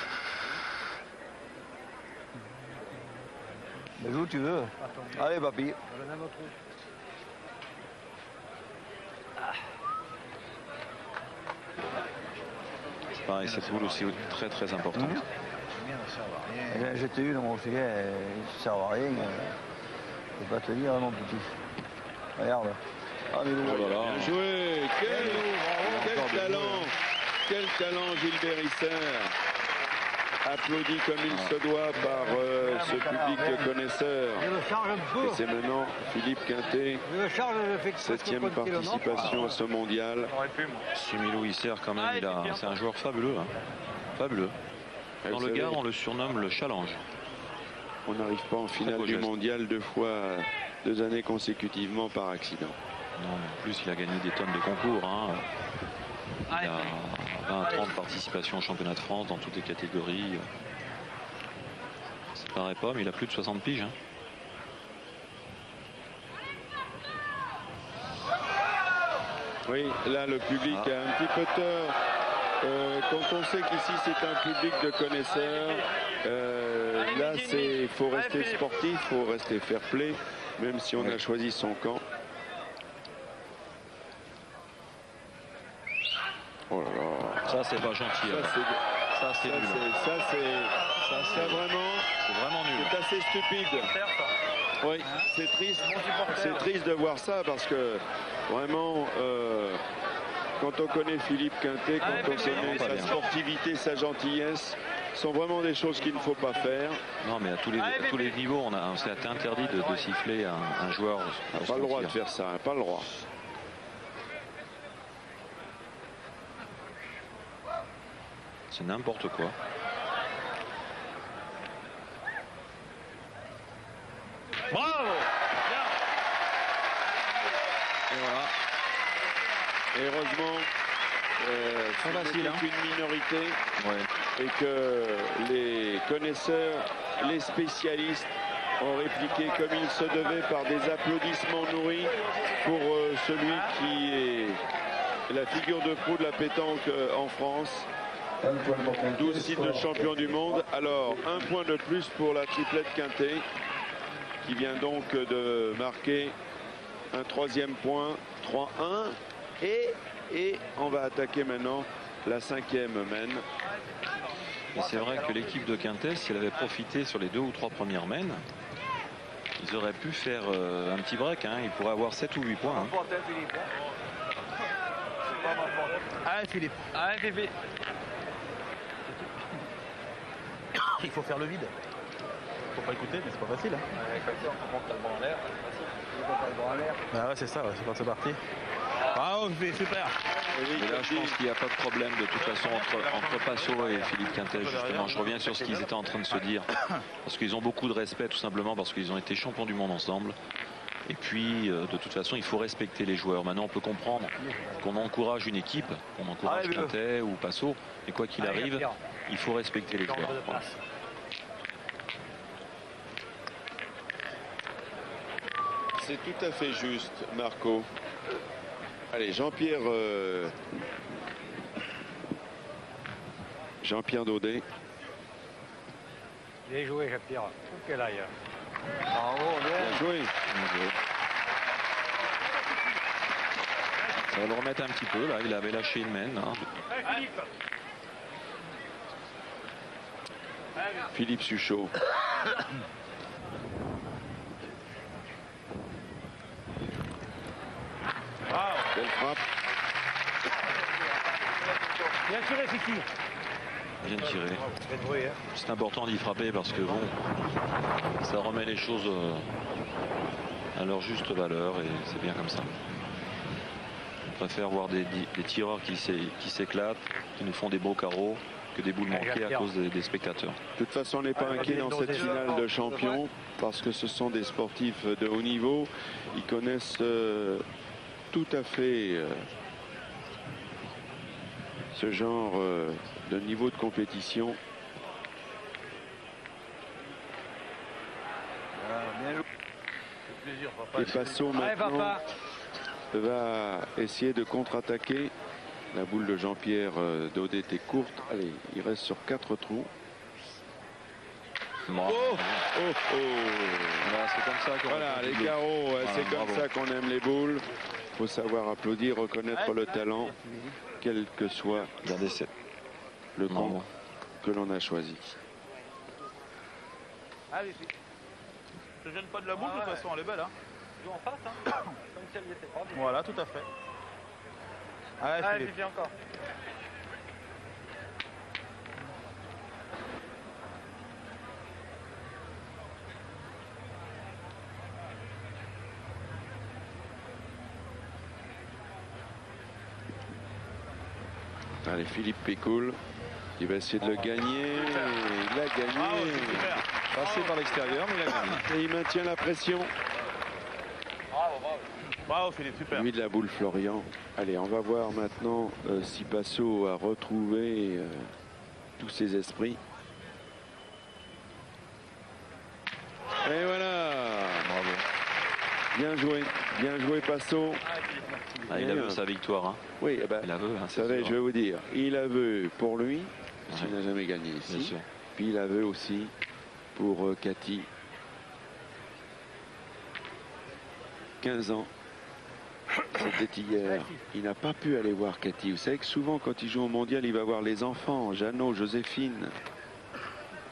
Mais où tu veux. Allez, papy. C'est pareil, cette boule aussi très très importante. J'étais eu dans mon filet, ça ne sert à rien. Je ne peux pas te dire, mon petit. Regarde. Ah, mais bien joué. Quel talent Gilles Bérisser. Applaudi comme il se doit par ce public de connaisseurs. Et c'est maintenant Philippe Quintet, 7e participation à ce mondial. Ce Milou Isser, quand même, c'est un joueur fabuleux. Hein. Fabuleux. Dans le Gard, on le surnomme le challenge. On n'arrive pas en finale du mondial 2 fois, 2 années consécutivement par accident. Non, en plus, il a gagné des tonnes de concours. Hein. Il a 20-30 participations au championnat de France dans toutes les catégories. Ça ne paraît pas, mais il a plus de 60 piges. Hein. Oui, là, le public a un petit peu tort. Quand on sait qu'ici, c'est un public de connaisseurs, là, il faut rester sportif, il faut rester fair play, même si on a choisi son camp. Oh là là. Ça, c'est pas gentil. Ça, c'est nul. Ça, vraiment nul. C'est assez stupide. Oui, c'est triste. C'est triste de voir ça parce que vraiment, quand on connaît Philippe Quintet, quand on connaît sa sportivité, sa gentillesse, sont vraiment des choses qu'il ne faut pas faire. Non, mais à tous les niveaux, on s'est interdit de siffler un joueur. On n'a pas le droit de faire ça, pas le droit. C'est n'importe quoi. Bravo. Et voilà. Et heureusement, c'est une minorité et que les connaisseurs, les spécialistes ont répliqué comme il se devait par des applaudissements nourris pour celui qui est la figure de proue de la pétanque en France. 12 titres de champion du monde. Alors, un point de plus pour la triplette Quintet, qui vient donc de marquer un 3e point, 3-1. Et on va attaquer maintenant la 5e mène. Et c'est vrai que l'équipe de Quintet, si elle avait profité sur les 2 ou 3 premières mènes, ils auraient pu faire un petit break. Hein. Ils pourraient avoir 7 ou 8 points. Hein. Allez, Philippe. Allez, Philippe. Il faut faire le vide. Faut pas écouter, mais c'est pas facile. Hein. Comme ça, on monte le bras en l'air. Ah ouais, c'est ça, ouais, c'est quand c'est parti. Ah, oh, super. Et là, je pense qu'il n'y a pas de problème de toute façon entre Passot et Philippe Quintet. Justement, je reviens sur ce qu'ils étaient en train de se dire. Parce qu'ils ont beaucoup de respect, tout simplement, parce qu'ils ont été champions du monde ensemble. Et puis, de toute façon, il faut respecter les joueurs. Maintenant, on peut comprendre qu'on encourage une équipe, qu'on encourage Quintet ou Passot. Et quoi qu'il arrive, il faut respecter les joueurs. Voilà. C'est tout à fait juste, Marco. Allez, Jean-Pierre Daudet. Bien joué, Jean-Pierre. Quel aille. Bravo, Bien joué. Bien joué. Ça va le remettre un petit peu, là. Il avait lâché une main. Hein. Philippe Suchot. Belle frappe. Bien tiré, Fifi. Bien tiré. C'est important d'y frapper parce que bon, ça remet les choses à leur juste valeur et c'est bien comme ça. On préfère voir des tireurs qui s'éclatent, qui nous font des beaux carreaux, que des boules manquées à cause des spectateurs. De toute façon, on n'est pas inquiet dans cette finale de champions parce que ce sont des sportifs de haut niveau. Ils connaissent tout à fait ce genre de niveau de compétition. Et Passot maintenant va essayer de contre-attaquer. La boule de Jean-Pierre Daudet est courte. Allez, il reste sur 4 trous. Voilà, c'est comme ça qu'on voilà, les carreaux, c'est comme ça qu'on aime les boules. Il faut savoir applaudir, reconnaître le talent, quel que soit le camp que l'on a choisi. Allez, je ne gêne pas de la boule, de toute façon, elle est belle. Hein. Joue en face, hein. Comme si elle y était pas. Voilà, tout à fait. Allez, Fifi, encore. Allez, Philippe Pécoul, il va essayer de le gagner. Il a gagné. Passé par l'extérieur, mais il a gagné. Et il maintient la pression. Bravo Philippe, super. Lui de la boule Florian. Allez, on va voir maintenant si Passot a retrouvé tous ses esprits. Et voilà. Bravo. Bien joué Passot. Ah, il a vu sa victoire. Hein. Oui, eh ben, il a vu. Hein, je vais vous dire, il a vu pour lui, parce qu'il n'a jamais gagné ici. Bien sûr. Puis il a vu aussi pour Cathy. 15 ans. C'était hier. Il n'a pas pu aller voir Cathy. Vous savez que souvent, quand il joue au mondial, il va voir les enfants. Jeannot, Joséphine,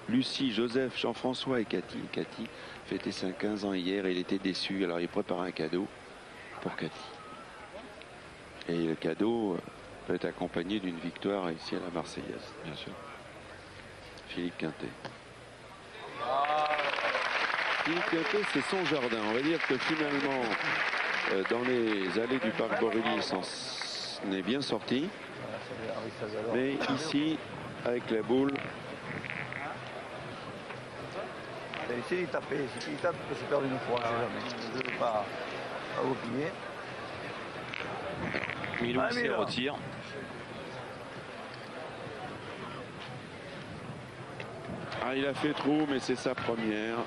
Lucie, Joseph, Jean-François et Cathy. Cathy fêtait ses 15 ans hier et il était déçu. Alors il prépare un cadeau pour Cathy. Et le cadeau peut être accompagné d'une victoire ici à la Marseillaise. Bien sûr. Philippe Quintet. Philippe Quintet, c'est son jardin. On va dire que finalement, dans les allées du parc Borély, on est bien sorti. Mais ici, avec la boule. Essayez de taper. Si il tape, il peut se perdre une fois. Je ne veux pas opiner. Milou se retire. Ah, il a fait trou, mais c'est sa première.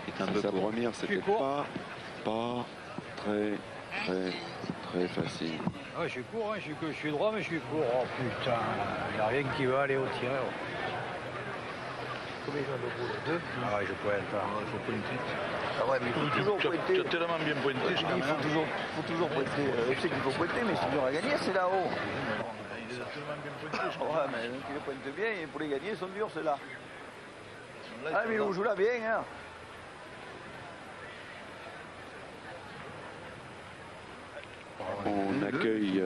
Sa première, c'était pas très facile. Ah, je suis court, hein, je suis droit, mais je suis court. Oh putain, il n'y a rien qui va aller au tir. Combien j'en ai 2? Ah ouais, je pointe. Il faut pointer. Ah ouais, mais il faut toujours pointer. Tu as tellement bien pointé. Il faut toujours pointer. Je sais qu'il faut pointer, mais c'est dur à gagner, c'est là-haut. Il a tellement bien pointé. Ouais, mais qui le pointe bien, et pour les gagner, ils sont durs, c'est là. Ah, mais on joue là bien, hein. On accueille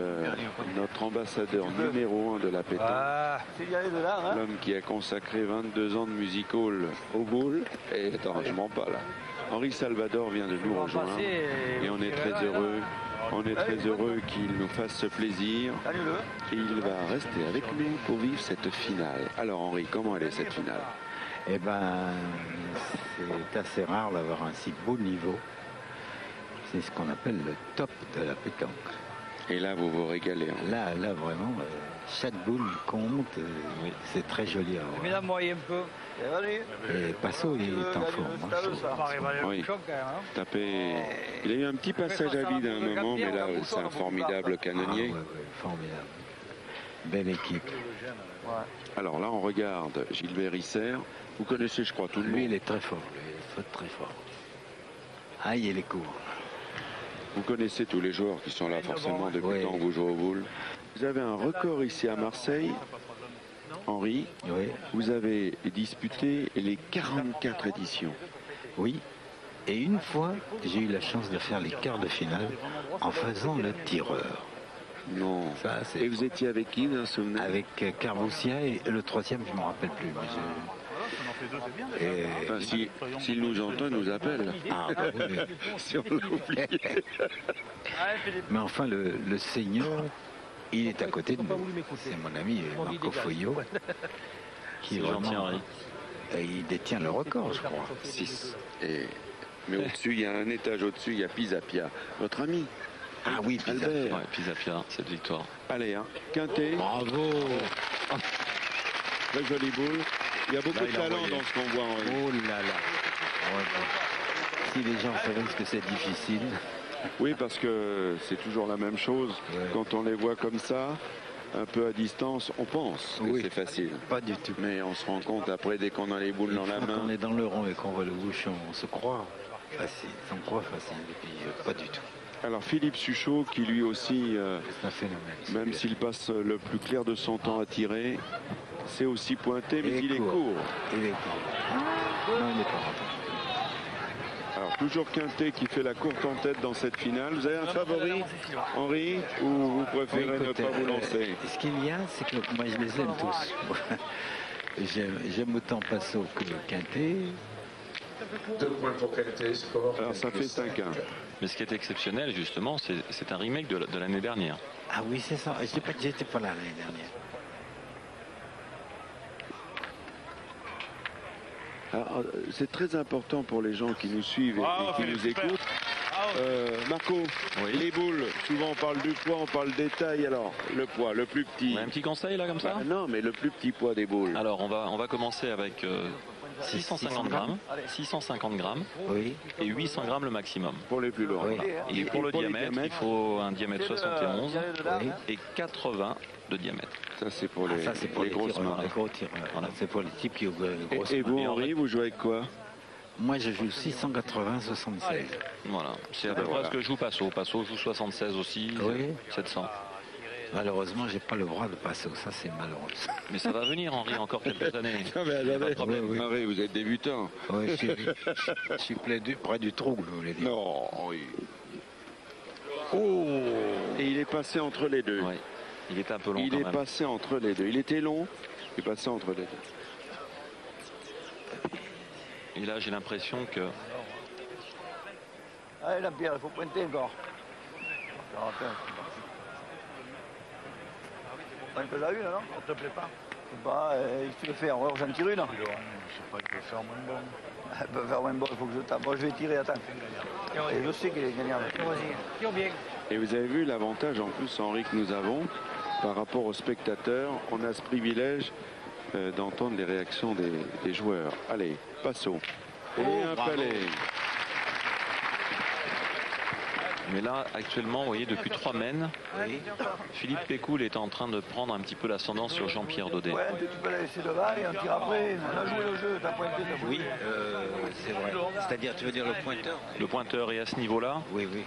notre ambassadeur numéro 1 de la pétanque. L'homme qui a consacré 22 ans de music hall au boule. Et attends, je mens pas là. Henri Salvador vient de nous rejoindre. Et on est très heureux. On est très heureux qu'il nous fasse ce plaisir. Et il va rester avec nous pour vivre cette finale. Alors Henri, comment elle est cette finale? Eh ben, c'est assez rare d'avoir un si beau niveau. C'est ce qu'on appelle le top de la pétanque. Et là, vous vous régalez. Hein. Là, vraiment, chaque boule compte. Oui. C'est très joli à voir. Mesdames, moi, un peu. Et Passo, il est en forme. Oui. Tapé. Il a eu un petit passage à vide à un moment, mais là, c'est un formidable canonnier. Ah, ouais, formidable. Belle équipe. Alors là, on regarde Gilbert Isser. Vous connaissez, je crois, tout le monde. Lui, il est très fort. Lui, il est très fort. Ah, il est court. Vous connaissez tous les joueurs qui sont là forcément depuis le temps que vous jouez au boule. Vous avez un record ici à Marseille, Henri. Oui. Vous avez disputé les 44 éditions. Oui. Et une fois, j'ai eu la chance de faire les quarts de finale en faisant le tireur. Non. Ça, et vous étiez avec qui, vous vous souvenez? Avec Carboussia et le troisième, je ne me rappelle plus. Enfin, s'il nous entend, il nous appelle. Ah, oui. Si on l'a oublié. Mais enfin, le seigneur, il est à côté de nous. C'est mon ami Marco Foglio, qui est vraiment... Il détient le record, je crois. 6. Mais au-dessus, il y a un étage au-dessus, il y a Pisapia. Votre ami. Ah oui, Pisapia. Ouais, Pisapia, cette victoire. Allez, hein. Quintet. Bravo. Très jolie boule. Il y a beaucoup de talent dans ce qu'on voit, Henri. Oh là là. Si les gens savaient ce que c'est difficile. Oui, parce que c'est toujours la même chose. Ouais. Quand on les voit comme ça, un peu à distance, on pense que c'est facile. Pas du tout. Mais on se rend compte après, dès qu'on a les boules dans la main. Quand on est dans le rond et qu'on voit le bouchon, on se croit facile. On croit facile. Et puis, pas du tout. Alors Philippe Suchot, qui lui aussi, c'est un phénomène, même s'il passe le plus clair de son temps à tirer, c'est aussi pointé, mais il est court. Il est court. Non, il n'est pas rentré. Alors toujours Quintet qui fait la courte en tête dans cette finale. Vous avez un favori, Henri, ou vous préférez ne pas vous lancer? Ce qu'il y a, c'est que moi je les aime tous. J'aime autant Passo que Quintet. 2 points pour Quintet, score. Alors ça fait 5-1. Mais ce qui est exceptionnel, justement, c'est un remake de l'année dernière. Ah oui, c'est ça. J'étais pas là l'année dernière. C'est très important pour les gens qui nous suivent et qui nous écoutent. Marco, les boules, souvent on parle du poids, on parle des tailles. Alors, le poids, le plus petit. Un petit conseil là comme ça? Non, mais le plus petit poids des boules. Alors, on va commencer avec 650 grammes, 650 grammes et 800 grammes le maximum. Pour les plus lourds. Et pour le diamètre, il faut un diamètre 71 et 80 de diamètre. Ça, c'est pour les grosses mains. Les gros tireurs. Voilà. C'est pour les types qui ont les grosses mains. Et vous, Henri, vous jouez avec quoi? Moi, je joue 680-76. Voilà. C'est à peu près ce que joue Passo. Passo joue 76 aussi, 700. Malheureusement, j'ai pas le bras de Passo. Ça, c'est malheureux. Mais ça va venir, Henri, encore quelques années. Non, mais Henri, vous êtes débutant. Oui, je suis près du trou, vous voulez dire. Non, oui. Oh! Et il est passé entre les deux. Oui. Il est un peu long. Il est passé entre les deux. Il était long, il est passé entre les deux. Et là, j'ai l'impression que... Allez, la pierre, il faut pointer encore. Un peu la une, non? Ça te plaît pas? Bah, tu le fais, alors j'en tire une. Je sais pas, il peut faire moins bon. Il peut faire moins bon, il faut que je tape. Moi, je vais tirer, attends. Et je sais qu'il est gagnant. Tire bien. Et vous avez vu l'avantage en plus, Henri, que nous avons par rapport aux spectateurs. On a ce privilège d'entendre les réactions des joueurs. Allez, Passo. Et un palais. Mais là, actuellement, vous voyez, depuis 3 mènes, Philippe Pécoul est en train de prendre un petit peu l'ascendant sur Jean-Pierre Daudet. Ouais, tu peux la laisser devant et on tire après. On a joué le jeu, t'as pointé. Oui, c'est vrai. C'est-à-dire, tu veux dire le pointeur? Le pointeur est à ce niveau-là. Oui, oui.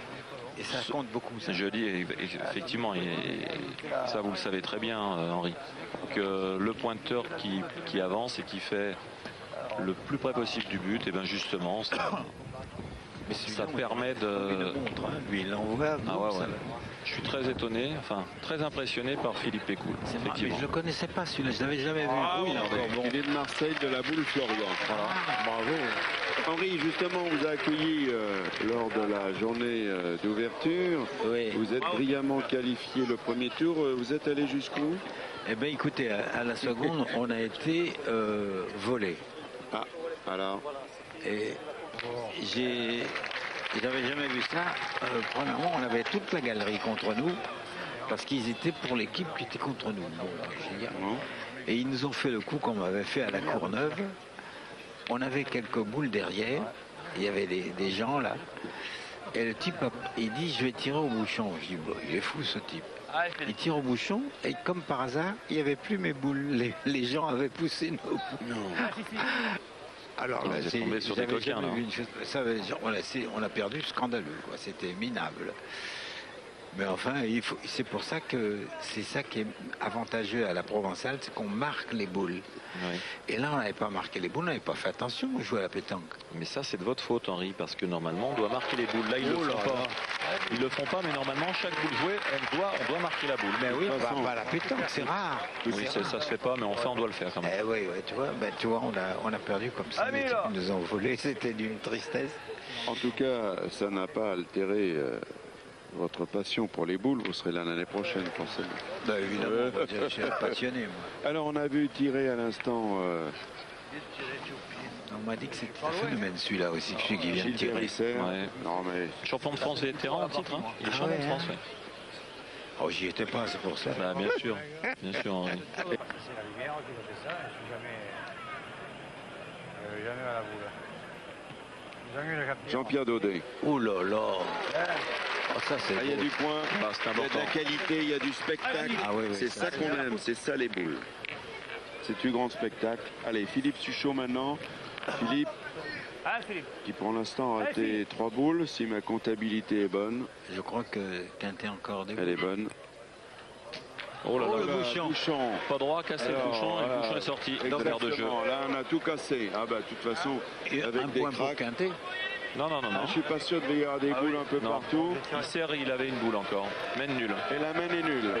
Et ça compte beaucoup. Ça. Je dis, effectivement, ça vous le savez très bien, Henri, que le pointeur qui avance et qui fait le plus près possible du but, et bien justement, ça permet de... Lui, il envoie. Ah ouais. Je suis très étonné, enfin très impressionné par Philippe Pécoul. Effectivement. Je ne le connaissais pas celui-là, je ne l'avais jamais vu. Oui, il est de Marseille, de la boule Florian. Voilà. Bravo. Henri, justement, on vous a accueilli lors de la journée d'ouverture. Oui. Vous êtes brillamment qualifié le premier tour. Vous êtes allé jusqu'où? Eh bien, écoutez, à la seconde, on a été volé. Ah, alors. Et j'avais jamais vu ça. Premièrement, on avait toute la galerie contre nous parce qu'ils étaient pour l'équipe qui était contre nous. Bon, et ils nous ont fait le coup qu'on m'avait fait à la Courneuve. On avait quelques boules derrière. Il y avait des gens là. Et le type, il dit, je vais tirer au bouchon. Je dis, bon, il est fou ce type. Il tire au bouchon et comme par hasard, il n'y avait plus mes boules. Les gens avaient poussé nos boules. Non. Alors là, c'est tombé sur des coquins. On a perdu scandaleux, quoi. C'était minable. Mais enfin, c'est pour ça que c'est ça qui est avantageux à la Provençale, c'est qu'on marque les boules. Oui. Et là, on n'avait pas marqué les boules, on n'avait pas fait attention à jouer à la pétanque. Mais ça, c'est de votre faute, Henri, parce que normalement, on doit marquer les boules. Là, ils ne le font pas. Ils le font pas, mais normalement, chaque boule jouée, on doit marquer la boule. Mais oui, pas la pétanque, c'est rare. Oui, ça se fait pas, mais enfin, on doit le faire quand même. Oui, tu vois, on a perdu comme ça. Les types nous ont volé, c'était d'une tristesse. En tout cas, ça n'a pas altéré votre passion pour les boules. Vous serez là l'année prochaine, forcément. Bah, évidemment, je suis passionné, moi. Alors, on a vu tirer à l'instant... On m'a dit que c'était un phénomène celui-là aussi, celui qui vient de tirer. Ouais. Non, mais... Champion de France vétéran en titre, hein. Il est champion de France, oui. Oh, j'y étais pas, c'est pour ça. Bah, bien sûr, Henri. C'est la lumière qui a fait ça, je suis jamais à la boule. Jamais eu le capteur. Jean-Pierre Daudet. Oh là là. Oh, ça, c'est il y a du point, c'est il y a de la qualité, il y a du spectacle. C'est ça qu'on aime, c'est ça les boules. C'est du grand spectacle. Allez, Philippe Suchot maintenant. Philippe, qui pour l'instant a raté 3 boules, si ma comptabilité est bonne. Je crois que Quintet encore des boules. Elle est bonne. Oh là là, le bouchon. Pas droit, casser le bouchon, et le bouchon est sorti dans l'air de jeu. Là, on a tout cassé. Ah bah, de toute façon, avec un des point cracks. pour Quintet. Non. Je suis pas sûr de y avoir des boules un peu partout. Il avait une boule encore. Mène nulle. Et la mène est nulle.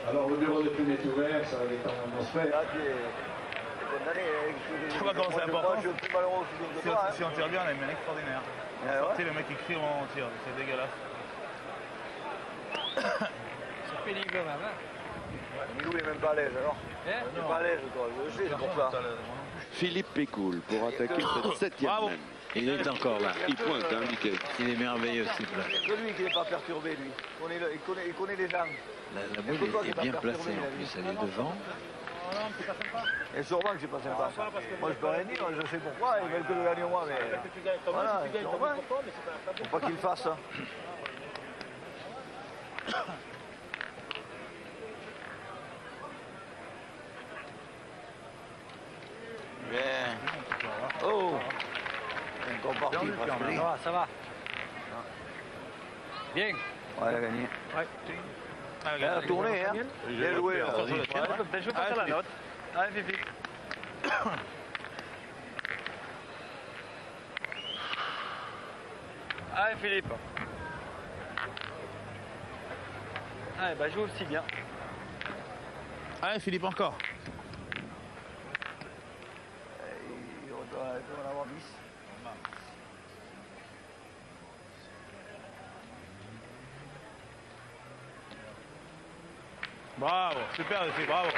Alors le bureau de plume est ouvert, ça va détendre l'atmosphère. Tu vois comment c'est important. Si on tire bien, on a une main extraordinaire. Sortez, le mec qui crie, on tire. C'est dégueulasse. C'est pénible quand même, Milou n'est même pas à l'aise alors. Il n'est pas à l'aise, toi. Je sais, c'est pour ça. Philippe Pécoul pour attaquer cette 7e mène. Il est encore là. Il pointe, indiqué. Il est merveilleux, ce type-là. C'est lui qui n'est pas perturbé, lui. Il connaît les gens. La boule est bien placée en plus, elle est devant. Et sûrement que c'est pas sympa. Moi, je peux rien dire, je sais pourquoi, ils veulent que le gagne moi, mais... Voilà, c'est normal. Faut pas qu'il le fasse. Bien. Oh. Encore parti, ça va. Bien. Ouais, elle a gagné. Ouais. Elle a tourné, hein. Bien joué. Je vais passer la note. Allez, Fifi. Allez, Philippe. Allez, bah joue aussi bien. Allez, Philippe, encore. On doit en avoir 10. Bravo, super, bravo.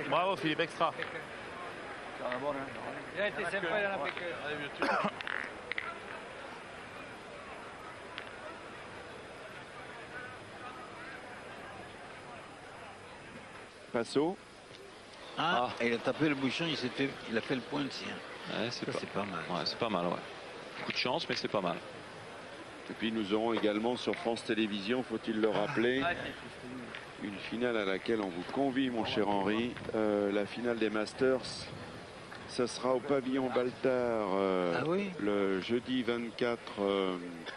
Bravo, Philippe, extra. Il a été sympa, il en a fait que... Passo. Il a tapé le bouchon, il a fait le point de sien. Ouais, c'est pas mal. Ouais, c'est pas mal, ouais. Coup de chance, mais c'est pas mal. Et puis nous aurons également sur France Télévisions, faut-il le rappeler, une finale à laquelle on vous convie, mon cher Henri. La finale des Masters, ça sera au pavillon Baltard le jeudi 24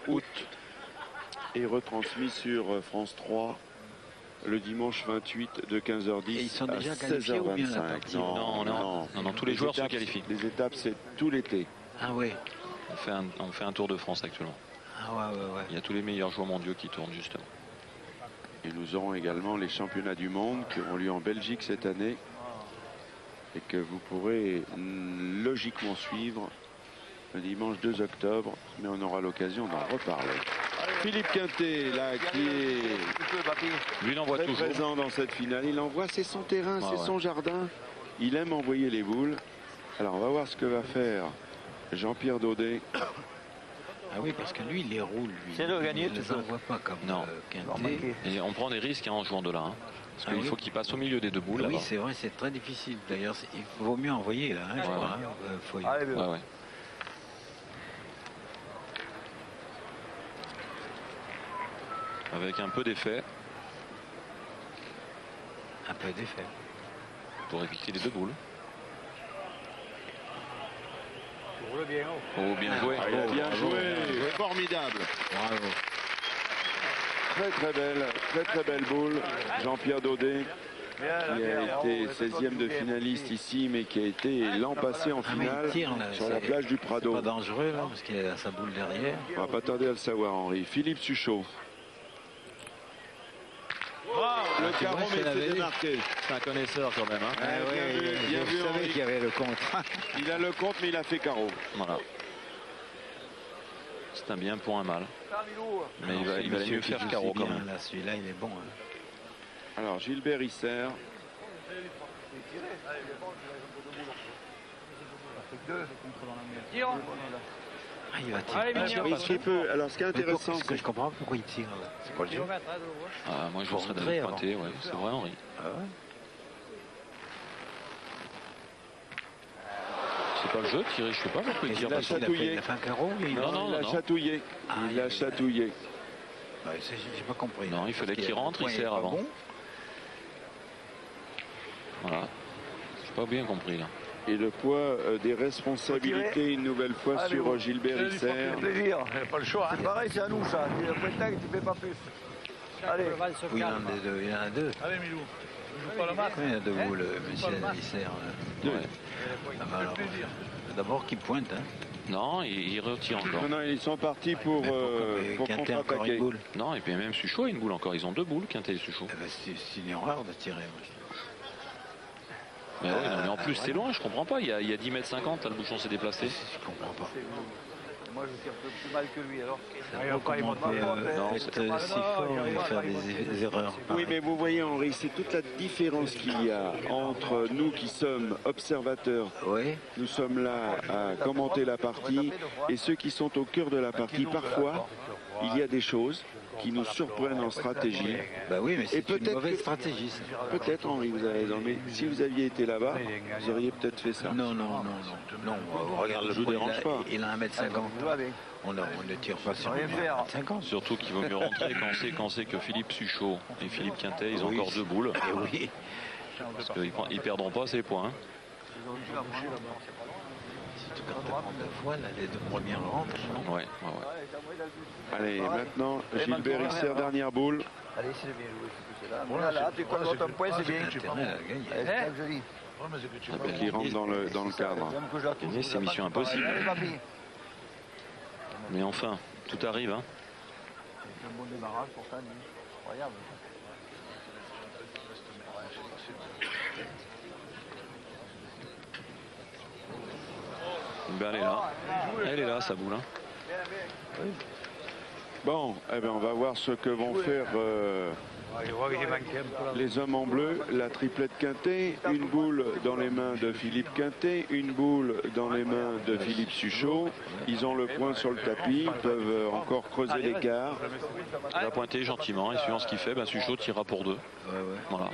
août et retransmis sur France 3 le dimanche 28 de 15h10 et ils sont à déjà qualifiés ou bien la 16h25. partie? Non, tous les joueurs se qualifient. Les étapes, c'est tout l'été. Ah oui. On fait un Tour de France actuellement. Ah ouais. Il y a tous les meilleurs joueurs mondiaux qui tournent justement. Et nous aurons également les championnats du monde qui auront lieu en Belgique cette année et que vous pourrez logiquement suivre le dimanche 2 octobre, mais on aura l'occasion d'en reparler. Philippe Quintet, là, qui est lui, il envoie très toujours présent dans cette finale. Il envoie, c'est son terrain, c'est son jardin. Il aime envoyer les boules. Alors, on va voir ce que va faire Jean-Pierre Daudet. Ah oui, parce que lui, il les roule. C'est le gagné, il ne les envoie pas comme Quintet. Et on prend des risques en jouant de là. Parce qu'il faut qu'il passe au milieu des deux boules. Oui, c'est vrai, c'est très difficile. D'ailleurs, il vaut mieux envoyer là. Foyot. Ouais. Avec un peu d'effet. Un peu d'effet. Pour éviter les deux boules. Oh, bien joué. Bien joué. Formidable. Bravo. Très belle boule. Jean-Pierre Daudet, qui a été 16e de finaliste ici, mais qui a été l'an passé en finale sur la plage du Prado. C'est pas dangereux là, parce qu'il a sa boule derrière. On va pas tarder à le savoir, Henri. Philippe Suchot. Le carreau, mais c'est démarqué. C'est un connaisseur quand même. Bien vu, je savais qu'il y avait le compte. Il a le compte, mais il a fait carreau. Voilà. C'est un bien pour un mal. Mais il va mieux faire carreau quand même. Celui-là, il est bon. Alors, Gilbert Isser. Ah, il va tirer. Alors, ce qui est intéressant, c'est que je comprends pas pourquoi il tire. C'est pas le jeu. Ah, moi, je serais d'aller pointer. Ouais, c'est vrai, Henri. Ah ouais. C'est pas le jeu, tirer, je sais pas pourquoi il tire. Il a chatouillé. Il a fait un carreau. Non, il a chatouillé. Il a chatouillé. J'ai pas compris. Non, il fallait qu'il rentre, il sert avant. Voilà. J'ai pas bien compris là. Et le poids des responsabilités une nouvelle fois sur Gilbert Isser. Plaisir. Pas le choix. C'est pareil, c'est à nous ça. Tu fais pas plus. Allez. Oui, il y en a deux. Allez, Milou. Je joue pas le match. Il y en a deux boules, monsieur Isser. D'abord qu'il pointe. Non, il retire encore. Non, ils sont partis pour contre-attaquer. Non, et puis même Suchot a une boule encore. Ils ont deux boules, Quintet et Suchot. C'est une erreur de tirer. Mais, mais en plus, c'est loin, je comprends pas. Il y a 10,50 m, là, le bouchon s'est déplacé. Je comprends pas. Moi, je tire un peu plus mal que lui alors. C'est si fort et faire des erreurs. Oui, mais vous voyez, Henri, c'est toute la différence qu'il y a entre nous qui sommes observateurs. Nous sommes là à commenter la partie et ceux qui sont au cœur de la partie. Parfois, il y a des choses qui nous surprennent en stratégie. Bah oui, mais c'est une mauvaise stratégie. Peut-être, Henri, vous avez raison, mais si vous aviez été là-bas, vous auriez peut-être fait ça. Non, regarde le coup, il a 1,50 m. On ne tire pas sur 1,50 m. Surtout qu'il vaut mieux rentrer quand on sait que Philippe Suchot et Philippe Quintet, ils ont encore deux boules. Et oui. Parce qu'ils ne perdront pas ces points. Quand tu prends deux fois, là, les deux premières rentrent. Ouais. Allez, maintenant, Gilbert Isser, dernière boule. Allez, c'est bien joué. Voilà, tu comptes ton point, c'est bien. Qui rentre dans le cadre. Gagner, c'est mission impossible. Mais enfin, tout arrive. Hein. Un bon démarrage pour ça, incroyable. Ben, elle est là, sa boule. Hein. Oui. Bon, eh bien, on va voir ce que vont faire les hommes en bleu. La triplette Quintet, une boule dans les mains de Philippe Quintet, une boule dans les mains de Philippe Suchot. Ils ont le point sur le tapis, ils peuvent encore creuser l'écart. Il va pointer gentiment et suivant ce qu'il fait, ben, Suchot tirera pour deux. Voilà.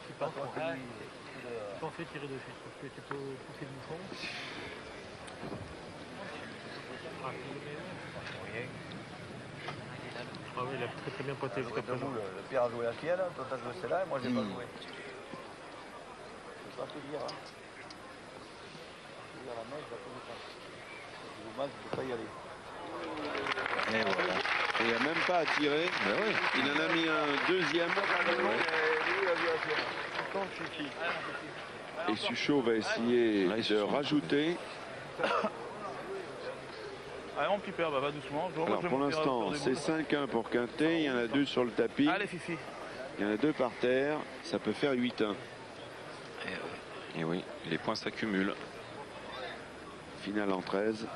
Tu t'en fais tirer dessus parce que tu peux pousser le bouchon. Ah oui, il a très bien pointé jusqu'à présent. Le Pierre a joué la sienne, toi t'as joué celle-là et moi j'ai pas joué. Je peux pas te dire. Hein. Je vais à la main, je vais pas te dire. Je vous manque, je peux pas y aller. Et voilà. Il n'a même pas à tirer. Ben oui. Il en a mis un deuxième. Et Suchot va essayer de rajouter. Allez, mon petit père, va doucement. Alors pour l'instant, c'est 5-1 pour Quintet. Il y en a 2 sur le tapis. Allez, Fifi. Il y en a 2 par terre. Ça peut faire 8-1. Et oui, les points s'accumulent. Finale en 13.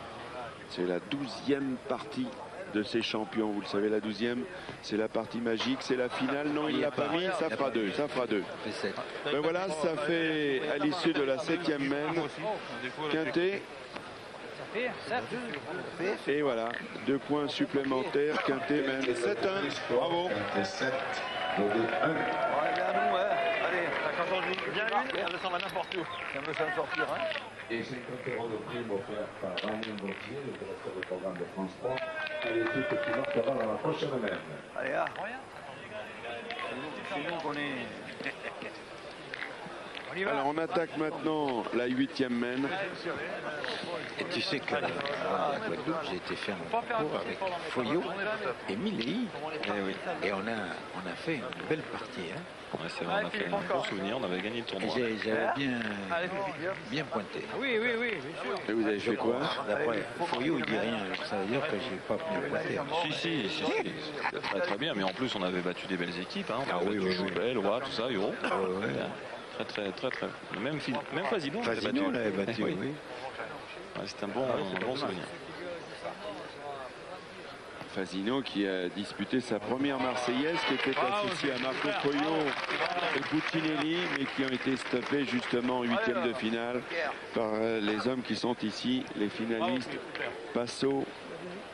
C'est la 12e partie de ces champions. Vous le savez, la 12e, c'est la partie magique. C'est la finale. Non, il ne l'a pas mis. Ça fera 2. Ça fera 2. Ben voilà, ça fait à l'issue de la 7e mène. Quintet. Et voilà, 2 points supplémentaires. Quintet mène 7-1. Bravo. 7, Dodé 1. Allez, quand on joue bien une, elle s'en va n'importe où. on veut s'en sortir. Et 50 € de prime offert par Daniel Gauthier, le directeur du programme de France 3, à l'équipe qui marquera dans la prochaine semaine. Allez, c'est nous qu'on est. Alors on attaque maintenant la 8e mène. Et tu sais que la Guadeloupe, j'ai été faire un concours avec Foyot et Milei. Et on a fait une belle partie. Hein. Ouais, c'est vrai, on a fait un bon souvenir, on avait gagné le tournoi. J'avais bien pointé. Oui, bien sûr. Et vous avez fait quoi? D'après Foyot, il dit rien. Ça veut dire que je n'ai pas bien pointé. Si. Très très bien, mais en plus on avait battu des belles équipes. Hein. On avait battu Choubel, Roi, tout ça, Euro. Très. Même Fasino, on l'avait battu, oui. Ouais, c'est un bon souvenir. Fasino qui a disputé sa première Marseillaise, qui était associée à Marco Foyot et Puccinelli, mais qui ont été stoppés justement en 8e de finale par les hommes qui sont ici, les finalistes Passot,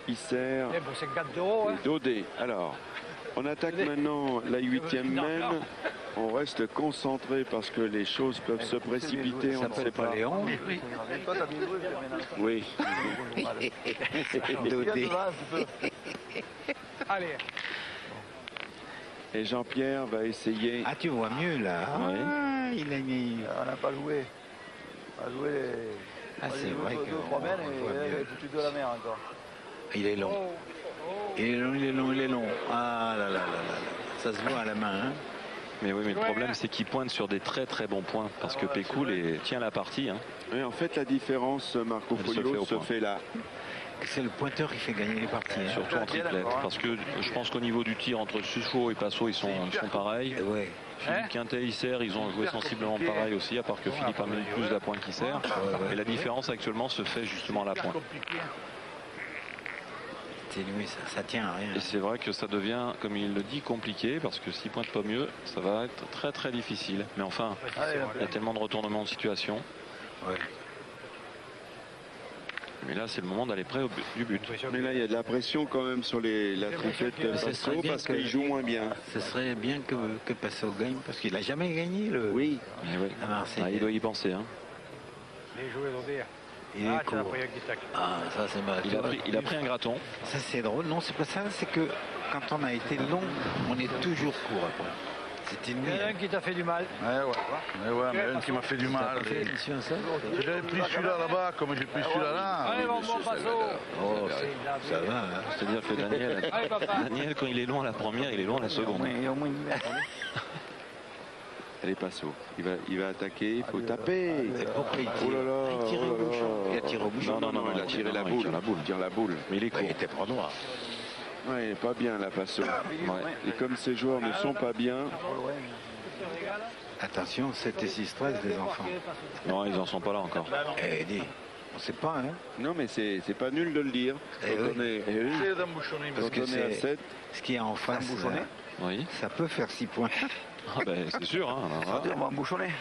Isser et Dodé. Alors, on attaque maintenant la 8e mène. On reste concentré parce que les choses peuvent se précipiter. On ne sait pas. Léon. Oui. Dodé. Allez. Et Jean-Pierre va essayer. Ah, tu vois mieux là. Oui. Ah, il a mis. On n'a pas joué. On a joué c'est vrai que 2-3 mènes et tout de la mer encore. Il est long. Il est long. Ah là. Ça se voit à la main. Hein. Mais oui, mais le problème, c'est qu'il pointe sur des très très bons points parce que Pécoul tient la partie. Hein. Oui, en fait, la différence, Marco Foyot se fait là. C'est le pointeur qui fait gagner les parties. Hein. Surtout en triplette. Parce que je pense qu'au niveau du tir, entre Suchot et Passot, ils sont pareils. Ouais. Philippe Quintet, Isser, ils ont joué sensiblement pareil aussi, à part que Philippe a mis plus la pointe qu'Isser. Et la différence actuellement se fait justement à la pointe. Oui, ça tient à rien. Et c'est vrai que ça devient, comme il le dit, compliqué, parce que s'il pointe pas mieux, ça va être très très difficile. Mais enfin, il y a tellement de retournements de situation. Ouais. Mais là, c'est le moment d'aller près du but. Mais là, il y a de la pression quand même sur la triplette Passot parce qu'il joue moins bien. Ce serait bien que Passot gagne, parce qu'il n'a jamais gagné le. Oui. À Marseille. Il doit y penser. Hein. Les joueurs d'Odé. Ça c'est mal. Il a pris un graton. Ça c'est drôle. Non, c'est pas ça. C'est que quand on a été long, on est toujours court après. C'était une. Il y en a un qui t'a fait du mal. Ouais, mais un qui m'a fait du mal. J'avais pris celui-là là-bas, comme j'ai pris celui-là là. Allez, bon Passot. Ça va. Hein. C'est-à-dire que Daniel, quand il est long à la première, il est long à la seconde. Allez, Passot. Il va attaquer, il faut taper. Pourquoi il tire? Oh là là. Il tire au bouchon. Il a tiré au bouchon. Non, il a tiré la boule. Il tire la boule. Mais il est court. Il était pas noir. Ouais, il n'est pas bien là, Passot. Et comme ces joueurs ne sont pas bien. Attention, 7 et 6-13 des enfants. Non, ils n'en sont pas là encore. On ne sait pas, hein. Non, mais c'est pas nul de le dire. Parce que c'est 7. Ce qui est en face, oui. Ça peut faire 6 points. Ah ben, c'est sûr. Hein, on va embouchonner.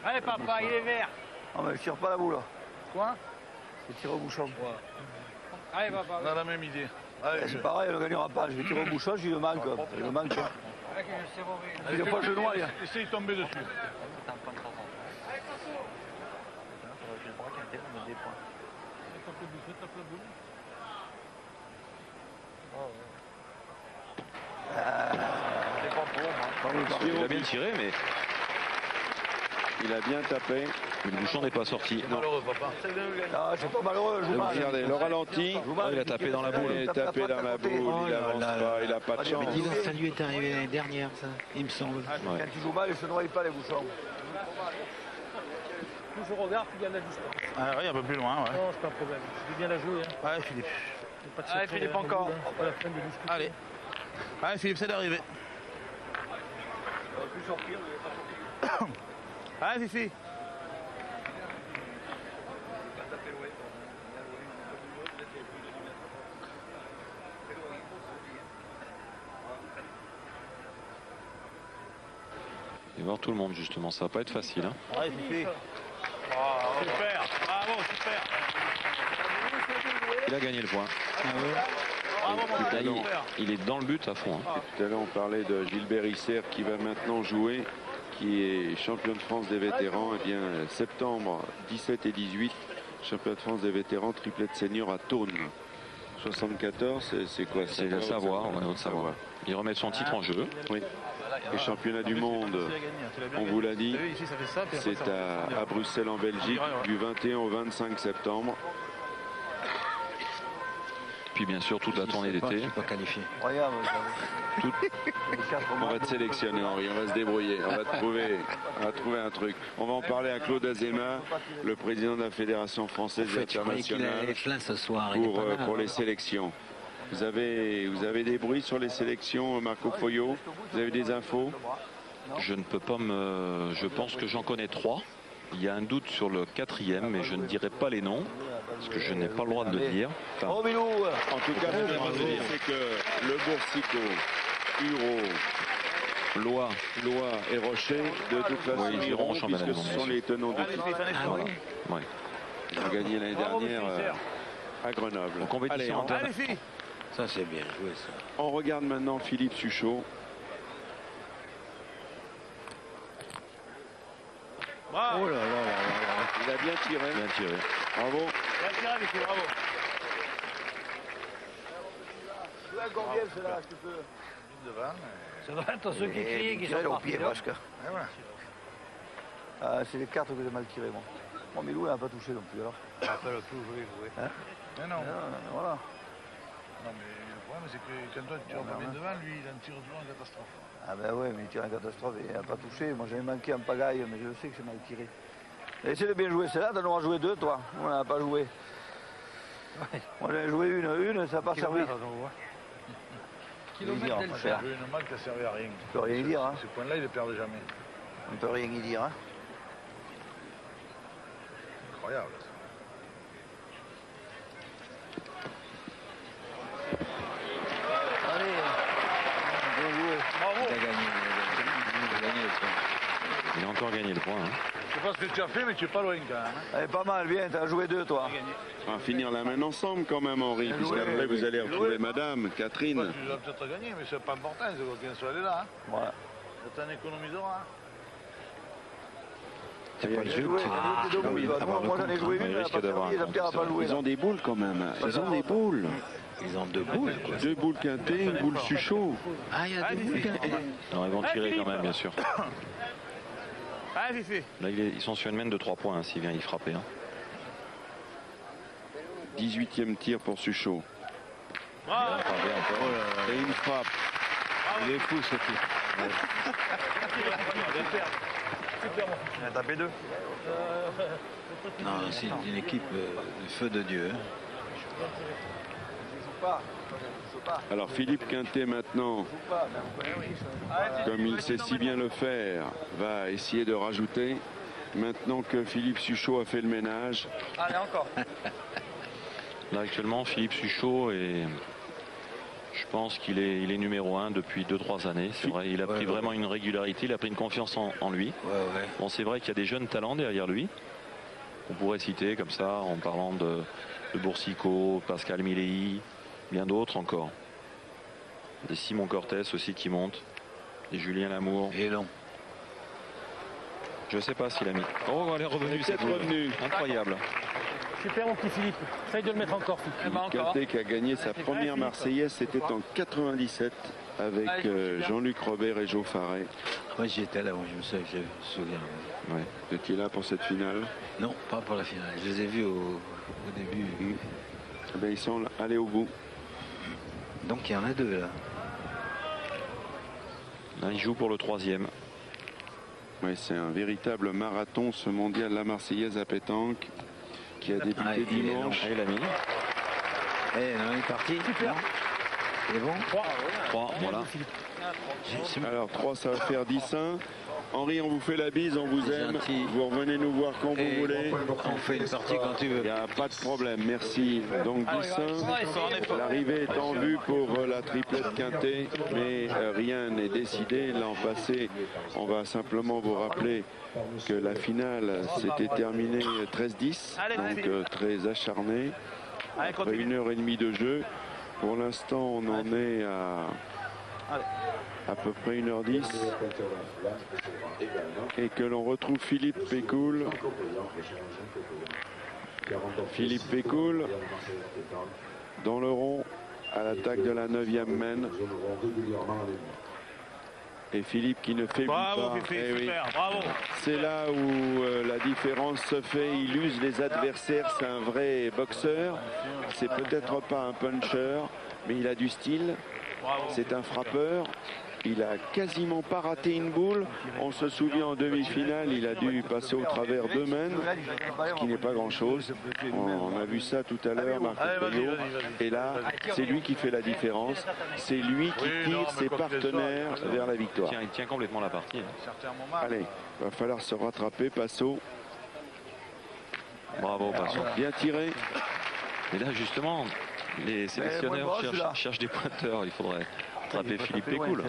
Allez papa, il est vert. Non mais je tire pas la boule. Quoi? Je tire au bouchon. Allez papa. On a la même idée. C'est pareil, on ne gagnera pas. Je vais tirer au bouchon, j'ai le manque. Il le manque. Il n'y a pas le genou. Essaye de tomber dessus. Il a bien tiré, mais Il a bien tapé. Mais le bouchon n'est pas sorti. Non. Malheureux, papa. Ah, c'est pas malheureux. Regardez, le ralenti. Il a tapé dans la boule. Il a tapé dans la boule. Il n'avance pas. Il n'a pas de chance. Mais dis donc, ça lui est arrivé l'année dernière, ça, il me semble. Quand tu joues mal, ils ne se noient pas les bouchons. Plus je regarde, plus il y a de la distance. Ah oui, un peu plus loin, ouais. Non, c'est pas un problème. Je vais bien la jouer. Hein. Ouais, Philippe. Allez, Philippe, encore. Pas la peine de discuter. Allez. Allez, Philippe, c'est d'arriver. Allez, Fifi. Et voir tout le monde justement, ça va pas être facile. Hein. Allez, Fifi. Oh, super. Bravo, super. Il a gagné le point. Bravo, il est dans le but à fond. Hein. Tout à l'heure, on parlait de Gilbert Isser qui va maintenant jouer, qui est champion de France des vétérans. Eh bien, septembre 17 et 18, champion de France des vétérans, triplette senior à Thônes. 74, c'est quoi? C'est la Savoie, Haute-Savoie. Il remet son titre en jeu. Oui. Les championnats du monde, on vous l'a dit, c'est à Bruxelles en Belgique du 21 au 25 septembre. Puis bien sûr toute la tournée d'été. Pas qualifié. Regarde. On va te sélectionner, Henri, on va se débrouiller, on va trouver un truc. On va en parler à Claude Azéma, le président de la Fédération française et internationale, ce soir, pour les sélections. Vous avez des bruits sur les sélections, Marco Foyot? Vous avez des infos? Je ne peux pas me... Je pense que j'en connais 3. Il y a un doute sur le 4e, mais je ne dirai pas les noms, parce que je n'ai pas le droit de le dire. Enfin, Oh, Milou. En tout cas, ce que je veux dire, c'est que le Boursico, Huro, Loa et Rocher, de toute façon, ils iront au championnat puisque ce sont les tenants du titre. voilà. Ouais. Ils ont gagné l'année dernière à Grenoble. En compétition interne. Allez, filles. Ça, c'est bien joué, ça. On regarde maintenant Philippe Suchot. Bravo. Oh là là là là. Il a bien tiré. Bien tiré. Bravo. Bien tiré, Vicky, bravo. Tu encore bien, c'est là, tu peux. Ça doit être ceux qui crient, qui sont au partis pied, là. presque. C'est les cartes que j'ai mal tirées, moi. Bon, Milou, il n'a pas touché non plus, alors. Après le coup, je voulais jouer. Hein? Mais non. Voilà. Non, mais le problème, c'est que quand toi, tu tires pas bien devant, lui, il en tire toujours en catastrophe. Ah ben ouais, mais il tire en catastrophe et il n'a pas touché. Moi, j'avais manqué en pagaille, mais je sais que c'est mal tiré. Essaye de bien jouer celle-là, t'en auras joué 2, toi. On n'en a pas joué. Moi, j'en ai joué une, ça n'a pas servi. Kilomètre J'ai joué une malle qui n'a servi à rien. On peut rien y dire, hein. Ce point-là, il ne perd jamais. On peut rien y dire, hein. Incroyable. Allez, bien joué. Bravo. Il a gagné. Il a encore gagné le point. Hein. Je sais pas ce que tu as fait, mais tu es pas loin quand même. Hein. Allez, pas mal, bien, t'as joué 2, toi. On va finir la main ensemble quand même, Henri, puisqu'après vous allez retrouver Madame Catherine. Tu vas peut-être gagner, mais c'est pas important, c'est quoi qu'un soit là. Hein. Voilà. Ça t'en économisera. Hein. C'est pas le jeu. Moi, j'en ai joué une, elle n'a pas servi, la Pierre n'a pas joué. Ils ont des boules quand même. Ils ont des boules. Ils ont 2 boules, quoi. 2 boules quintées, une boule Suchot. Ah, il y a 2 boules. Alors, ils vont tirer quand même, bien sûr. Allez, Fifi. Là, ils sont sur une mène de 3 points, hein, s'il vient y frapper. Hein. 18e tir pour Suchot. Bravo. Et une frappe. Il est fou, ce type. Il a tapé 2. Non, c'est une équipe de feu de Dieu. Hein. Alors Philippe Quintet maintenant, comme il sait si bien le faire, va essayer de rajouter. Maintenant que Philippe Suchot a fait le ménage. Allez, encore. Là, actuellement, Philippe Suchot est... Je pense qu'il est numéro 1 depuis 2-3 années. C'est vrai, il a pris vraiment une régularité, il a pris une confiance en lui. Bon, c'est vrai qu'il y a des jeunes talents derrière lui. On pourrait citer comme ça en parlant de Boursico, Pascal Milei, bien d'autres encore. Des Simon Cortés aussi qui montent. Des Julien Lamour. Et long. Je ne sais pas s'il a mis. Oh, elle est revenue. C'est revenu. Incroyable. Super mon petit Philippe. Essaye de le mettre encore. Quintet qui a gagné sa première Marseillaise, c'était en 97 avec Jean-Luc Robert et Joe Farret. Moi j'y étais là, je me souviens. Ouais. Vous étiez là pour cette finale? Non, pas pour la finale. Je les ai vus au début. Ben, ils sont allés au bout. Donc il y en a deux là. Là, ils jouent pour le 3e. Oui, c'est un véritable marathon, ce mondial La Marseillaise à pétanque, qui a débuté dimanche. Il a mis. On est parti. Super. C'est bon. 3, voilà. Alors 3, ça va faire 10-1. Henri, on vous fait la bise, on vous aime. Vous revenez nous voir quand vous voulez. On fait une partie quand tu veux. Il n'y a pas de problème, merci. Donc 10-1. L'arrivée est en vue pour la triplette Quintet, mais rien n'est décidé. L'an passé, on va simplement vous rappeler que la finale s'était terminée 13-10, donc très acharnée. Après 1h30 de jeu. Pour l'instant, on en est à peu près 1h10 et que l'on retrouve Philippe Pécoul. Philippe Pécoul dans le rond à l'attaque de la 9e mène. Et Philippe qui ne fait pas. Fifi, super, bravo. C'est là où la différence se fait. Il use les adversaires. C'est un vrai boxeur. C'est peut-être pas un puncher, mais il a du style. C'est un frappeur. Il a quasiment pas raté une boule. On se souvient en demi-finale, il a dû passer au travers 2 mènes, ce qui n'est pas grand-chose. On a vu ça tout à l'heure, Marc Payot. Et là, c'est lui qui fait la différence. C'est lui qui tire ses partenaires vers la victoire. Il tient complètement la partie. Allez, il va falloir se rattraper, Passo. Bravo, Passo. Bien tiré. Et là, justement, les sélectionneurs cherchent des pointeurs. Il faudrait attraper Philippe Pécoul.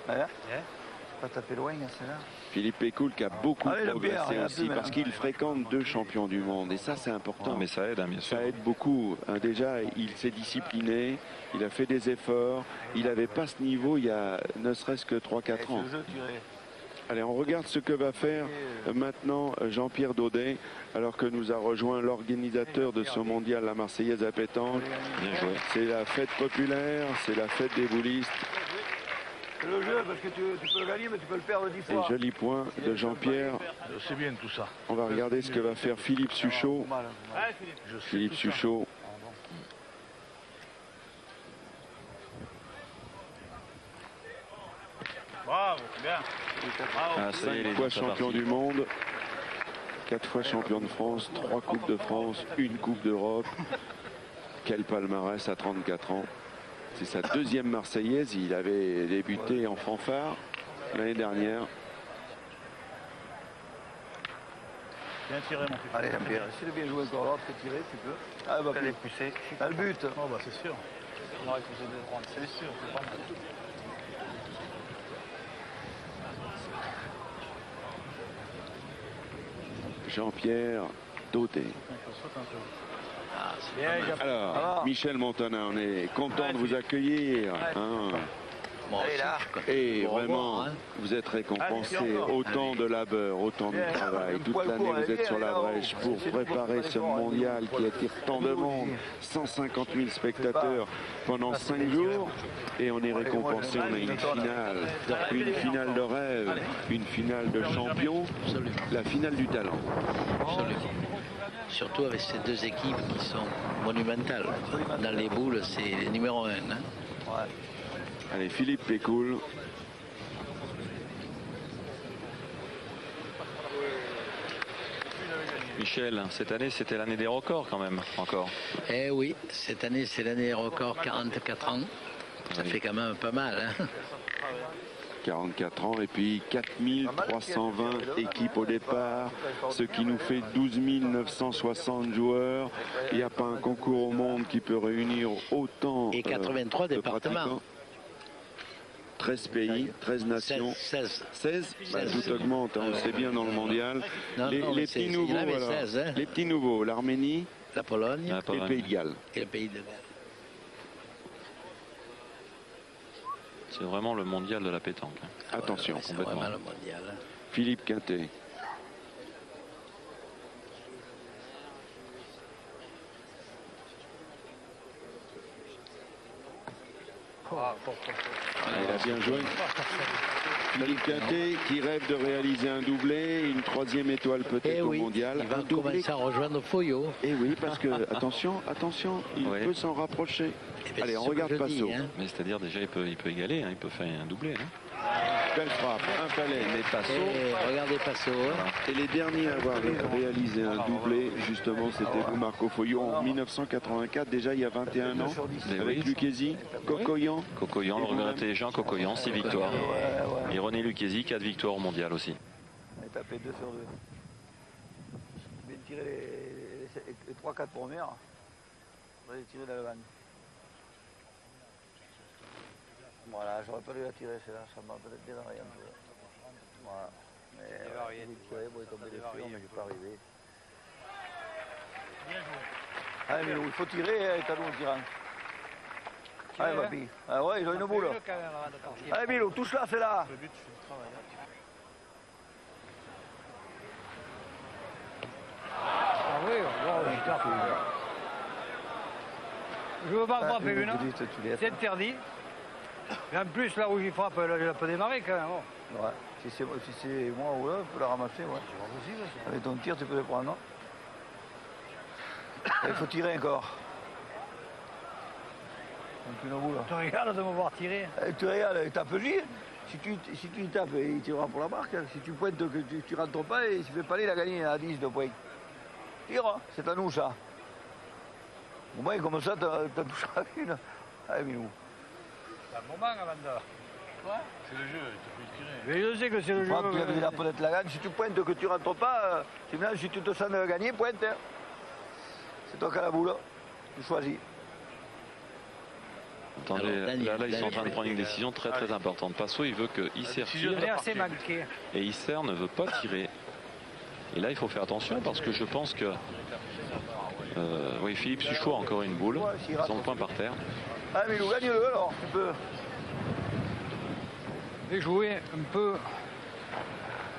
Pas taper loin, c'est là. Philippe Pécoul qui a beaucoup progressé aussi parce qu'il fréquente 2 champions du monde et ça c'est important. Mais ça aide, bien sûr. Ça aide beaucoup. Déjà il s'est discipliné, il a fait des efforts, il n'avait pas ce niveau il y a ne serait-ce que 3-4 ans. Allez, on regarde ce que va faire maintenant Jean-Pierre Daudet, alors que nous a rejoint l'organisateur de ce mondial, la Marseillaise à pétanque. Bien joué. C'est la fête populaire, c'est la fête des boulistes. C'est le jeu, parce que tu peux le gagner, mais tu peux le perdre 10 fois. Et joli point de Jean-Pierre. C'est bien tout ça. On va regarder ce que va faire Philippe Suchot. Philippe Suchot. Bravo, bien. Ah, 5 fois champion du monde, 4 fois champion de France, 3 Coupes de France, 1 Coupe d'Europe. Quel palmarès à 34 ans. C'est sa 2e Marseillaise. Il avait débuté en fanfare l'année dernière. Bien tiré, mon fils. Allez, Jean-Pierre, essaye de bien jouer encore l'autre, tirer, tu peux. Ah, bah, plus poussé. T'as le but. Oh, bah, c'est sûr. On aurait poussé 2-30, c'est sûr, c'est pas mal. Jean-Pierre Daudet. Alors, Michel Montana, on est content de vous accueillir. Et vraiment, vous êtes récompensé. Autant de labeur, autant de travail. Toute l'année, vous êtes sur la brèche pour préparer ce mondial qui attire tant de monde. 150 000 spectateurs pendant 5 jours. Et on est récompensé. On a une finale de rêve, une finale de champion, la finale du talent. Absolument. Surtout avec ces 2 équipes qui sont monumentales. Dans les boules, c'est les numéro 1. Allez, Philippe Pécoul. Michel, cette année, c'était l'année des records quand même, encore. Eh oui, cette année, c'est l'année des records, 44 ans. Ça fait quand même pas mal. 44 ans et puis 4320 équipes au départ, ce qui nous fait 12 960 joueurs. Il n'y a pas un concours au monde qui peut réunir autant et 83 départements. 13 pays, 13 nations. 16 bah, tout augmente, on le sait bien dans le mondial. Les petits nouveaux, alors, 16, hein. Les petits nouveaux, l'Arménie, la Pologne et le Pays de Galles. Et le Pays de Galles. C'est vraiment le mondial de la pétanque. Attention, c'est vraiment le mondial. Philippe Quintet. Il a bien joué. Philippe Quintet qui rêve de réaliser un doublé, une 3e étoile peut-être au mondial. Il va commencer à rejoindre Foyot. Et oui, parce que, attention, il peut s'en rapprocher. Allez, on regarde Passot. Mais c'est-à-dire déjà, il peut égaler, il peut faire un doublé. Belle frappe, un palais, mais Passot. Regardez Passot. Et les derniers à avoir réalisé un doublé, justement, c'était vous, Marco Foyot, en 1984, déjà il y a 21 ans, avec Lucchesi, Cocoyan. Cocoyan, le regretté Jean Cocoyan, 6 victoires. Et René Lucchesi, 4 victoires au mondial aussi. Il a tapé 2 sur 2. Il vient de tirer les 3-4 premières. On va les tirer dans le van. Voilà, j'aurais pas dû la tirer, celle-là, ça m'a peut-être démarré un peu. Voilà. Mais il est tiré pour tomber des furs, mais j'ai pas arrivé. Allez, mais il faut tirer, t'as l'eau, tirant. Allez, papy. Ah ouais, ils ont une boule. Allez, Milou, touche-la, c'est là. Ah oui, je veux pas frapper une. C'est interdit. Et en plus, là où il frappe, il a pas démarré quand même. Ouais, si c'est moi ou là, on peut la ramasser, ouais. C'est pas possible ça. Avec ton tir, tu peux le prendre, non? Il faut tirer encore. Tu regardes de me voir tirer. Tu regardes, tape J. Si tu tapes, il tirera pour la marque. Si tu pointes que tu ne rentres pas, et s'il ne fait pas, il a gagné à 10 de points. Tire, c'est à nous ça. Au moins, comme ça, tu toucheras une. Allez, Milou. C'est un moment avant de... Quoi? C'est le jeu, tu peux tirer. Mais je sais que c'est le jeu. Tu as la peut-être la gagne. Si tu pointes que tu ne rentres pas, si tu te sens gagner, pointe. Hein. C'est toi qui as la boule. Tu choisis. Attendez, là, ils sont en train de prendre une décision très importante. Passot, il veut que Isser tire. Et Isser ne veut pas tirer. Et là, il faut faire attention parce que je pense que... oui, Philippe Suchot a encore une boule. Son point par terre. Ah, mais nous gagne-le alors, tu peux. Et jouer un peu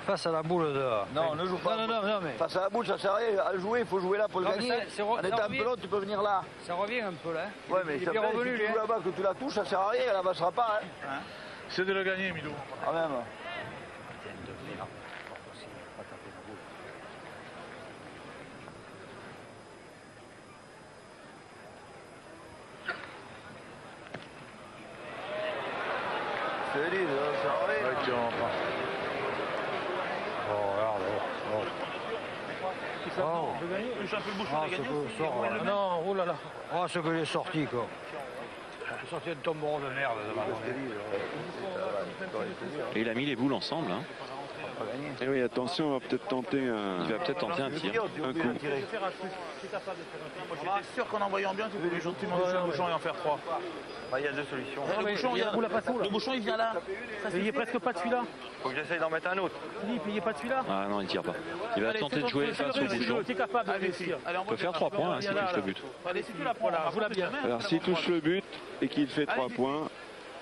face à la boule de... Non, ne joue pas. Non, mais... Face à la boule, ça sert à rien. À le jouer, il faut jouer là pour le gagner. En étant un peu l'autre, tu peux venir là. Ça revient un peu là. Ouais, mais ça fait, si tu joues là-bas, que tu la touches, ça sert à rien, elle n'avancera pas. Hein. C'est de le gagner, Milou. Ah même. C'est dit, ça sert à rien. Oh, regarde. Le champion bouchon a gagné. Non, oh là là. Oh, ce que j'ai sorti, quoi. J'ai sorti un tomberon de merde. Et il a mis les boules ensemble. Hein. Et oui, attention, on va peut-être tenter un... Il va peut-être tenter un tir. Un coup. Moi, j'étais sûr qu'en envoyant bien, tu pouvais gentiment laisser le bouchon et en faire 3. Il y a 2 solutions. Le bouchon, il vient là. Il n'y a presque pas de celui-là. Faut que j'essaye d'en mettre un autre. Philippe, il n'y a pas de celui-là. Ah non, il tire pas. Il va tenter de jouer face au bouchon. Tu es capable de réussir. Il peut faire 3 points s'il touche le but. Allez, si tu la prends, vous la bien. Alors s'il touche le but et qu'il fait 3 points,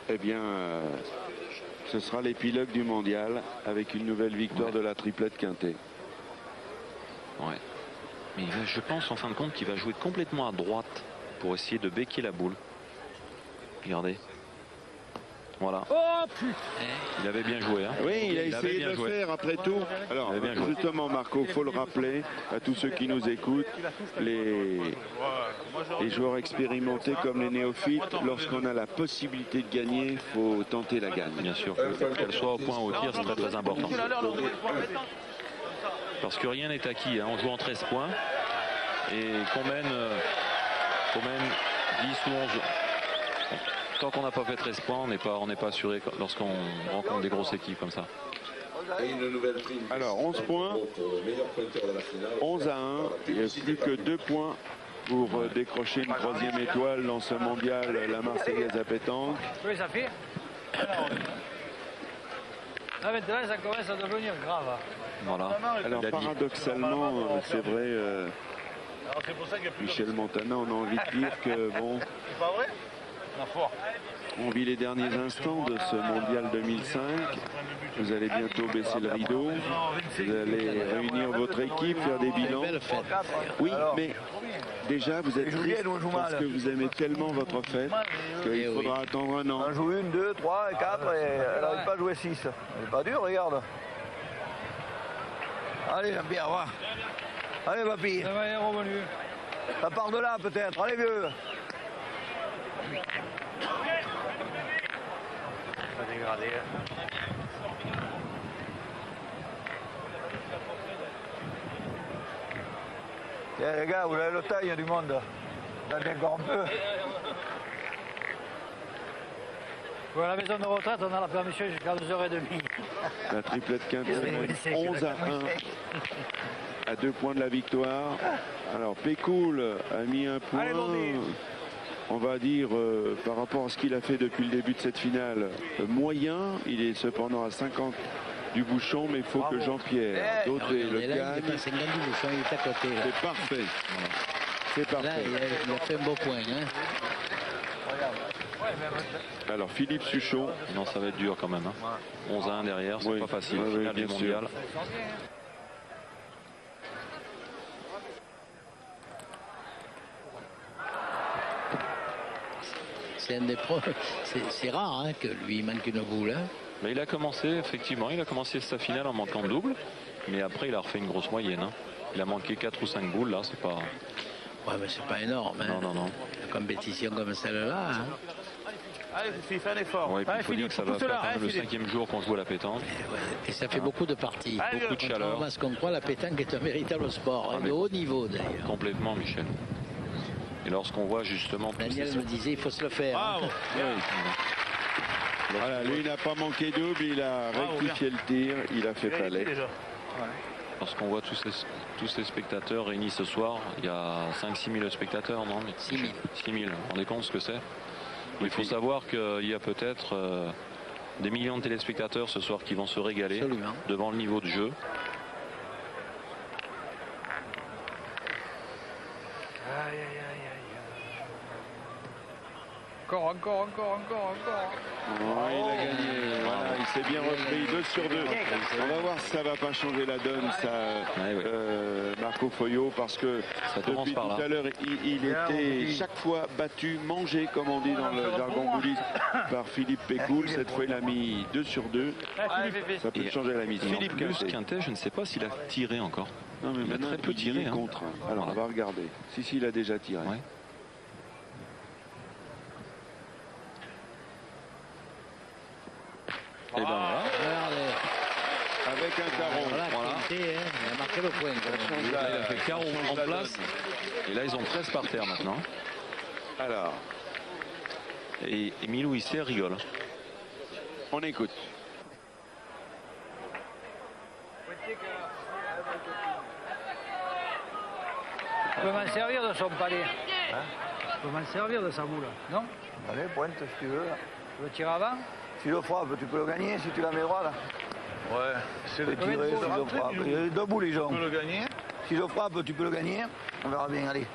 eh bien, ce sera l'épilogue du mondial avec une nouvelle victoire de la triplette Quintet. Ouais. Mais je pense en fin de compte qu'il va jouer complètement à droite pour essayer de becquer la boule. Regardez. Voilà. Oh putain. Il avait bien joué. Hein. Oui, il a essayé de le faire après tout. Alors justement, Marco, il faut le rappeler à tous ceux qui nous écoutent, les joueurs expérimentés comme les néophytes, lorsqu'on a la possibilité de gagner, il faut tenter la gagne. Bien sûr, qu'elle soit au point ou au tir, c'est très important. Parce que rien n'est acquis. Hein. On joue en 13 points et qu'on mène 10 ou 11. Tant qu'on n'a pas fait 13 points, on n'est pas assuré lorsqu'on rencontre des grosses équipes comme ça. Alors 11 points, 11 à 1, il n'y a plus que 2 points pour décrocher une 3e étoile dans ce mondial, la Marseillaise à pétanque. Oui, ça fait. Là maintenant, ça commence à devenir grave. Voilà. Alors paradoxalement, c'est vrai, Michel Montana, on a envie de dire que bon... C'est pas vrai? On vit les derniers instants de ce mondial 2005. Vous allez bientôt baisser le rideau. Vous allez réunir votre équipe, faire des bilans. Oui, mais déjà, vous êtes triste parce que vous aimez tellement votre fête qu'il faudra attendre un an. On joue 1, 2, 3 et 4 et elle n'arrive pas à jouer 6. Elle n'est pas dure, regarde. Allez, Jean-Pierre, va. Allez, papy. Ça va, il est revenu. Ça part de là, peut-être. Allez, vieux. Pas dégradé. Tiens, les gars, vous avez le temps, il y a du monde. Attendez encore un peu. Ouais, à la maison de retraite, on a la permission jusqu'à 2h30. La triplette quintette, 11 à 1. À 2 points de la victoire. Alors, Pécoul a mis un point. On va dire, par rapport à ce qu'il a fait depuis le début de cette finale, moyen. Il est cependant à 50 du bouchon, mais il faut que Jean-Pierre Daudet le gagne. C'est parfait. Voilà. C'est parfait. Là, il a fait un beau point. Hein. Alors, Philippe Suchon. Non, ça va être dur quand même. Hein. 11 à 1 derrière, c'est pas facile. Finale du mondial. C'est rare hein, que lui manque une boule. Hein. Mais il a commencé, effectivement, il a commencé sa finale en manquant de double. Mais après, il a refait une grosse moyenne. Hein. Il a manqué 4 ou 5 boules, là, c'est pas... Ouais, mais c'est pas énorme. Hein. Non. Une compétition comme celle-là. Hein. Allez, il fait un effort. Ouais, il faut dire que ça va faire le 5e jour qu'on joue à la pétanque. Et ça fait beaucoup de parties. Beaucoup de chaleur. Contrairement à ce qu'on croit, la pétanque est un véritable sport, de haut niveau d'ailleurs. Complètement, Michel. Et lorsqu'on voit justement... Daniel me disait, il faut se le faire. Ah, hein. Voilà, lui, il n'a pas manqué double, il a rectifié le tir, il a fait palais. Lorsqu'on voit tous ces spectateurs réunis ce soir, il y a 5-6 000 spectateurs, non? 6 000. 6 000, vous vous rendez compte ce que c'est? Il faut savoir qu'il y a peut-être des millions de téléspectateurs ce soir qui vont se régaler devant le niveau de jeu. Aïe, aïe, aïe, aïe. Encore. Oh, il a gagné, voilà, il s'est bien repris, 2 sur 2. On va voir si ça va pas changer la donne, ça, Marco Foyot, parce que depuis tout à l'heure, il était chaque fois battu, mangé, comme on dit dans le jargon bouliste, par Philippe Pécoul. Cette fois, il a mis 2 sur 2. Ça peut changer la mise. Philippe Quintet, je ne sais pas s'il a tiré encore. Non, mais il a très peu tiré. Contre. Alors, on va regarder. Si, il a déjà tiré. Ouais. Et ben voilà. Avec un carreau. Voilà. Il a marqué le point. Il a fait carreau en place. Et là, ils ont 13 par terre maintenant. Alors. Et Milou Isser rigole. On écoute. Je peux m'en servir de son palais. Hein? Je peux m'en servir de sa boule, non? Allez, pointe si tu veux. Tu veux tirer avant? Si le frappe, tu peux le gagner si tu la mets droit là. Ouais, c'est le tirer, si le frappe. Il y a 2 boules les gens. Tu peux le gagner. Si je frappe, tu peux le gagner. On verra bien, allez.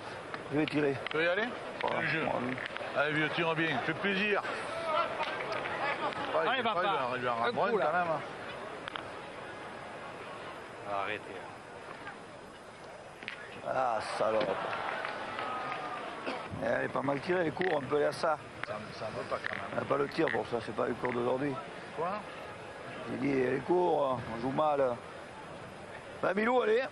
Je vais tirer. Tu veux y aller? Voilà. Allez, vieux, tire bien. Fais plaisir. Allez, papa. Il lui en rend quand même. Arrêtez. Ah, salope. Elle est pas mal tirée, les cours, on peut aller à ça. Ça ne va pas quand même. Elle n'a pas le tir pour ça, c'est pas les cours d'aujourd'hui. Quoi? J'ai dit, les cours, on joue mal. Ben, Milou, allez.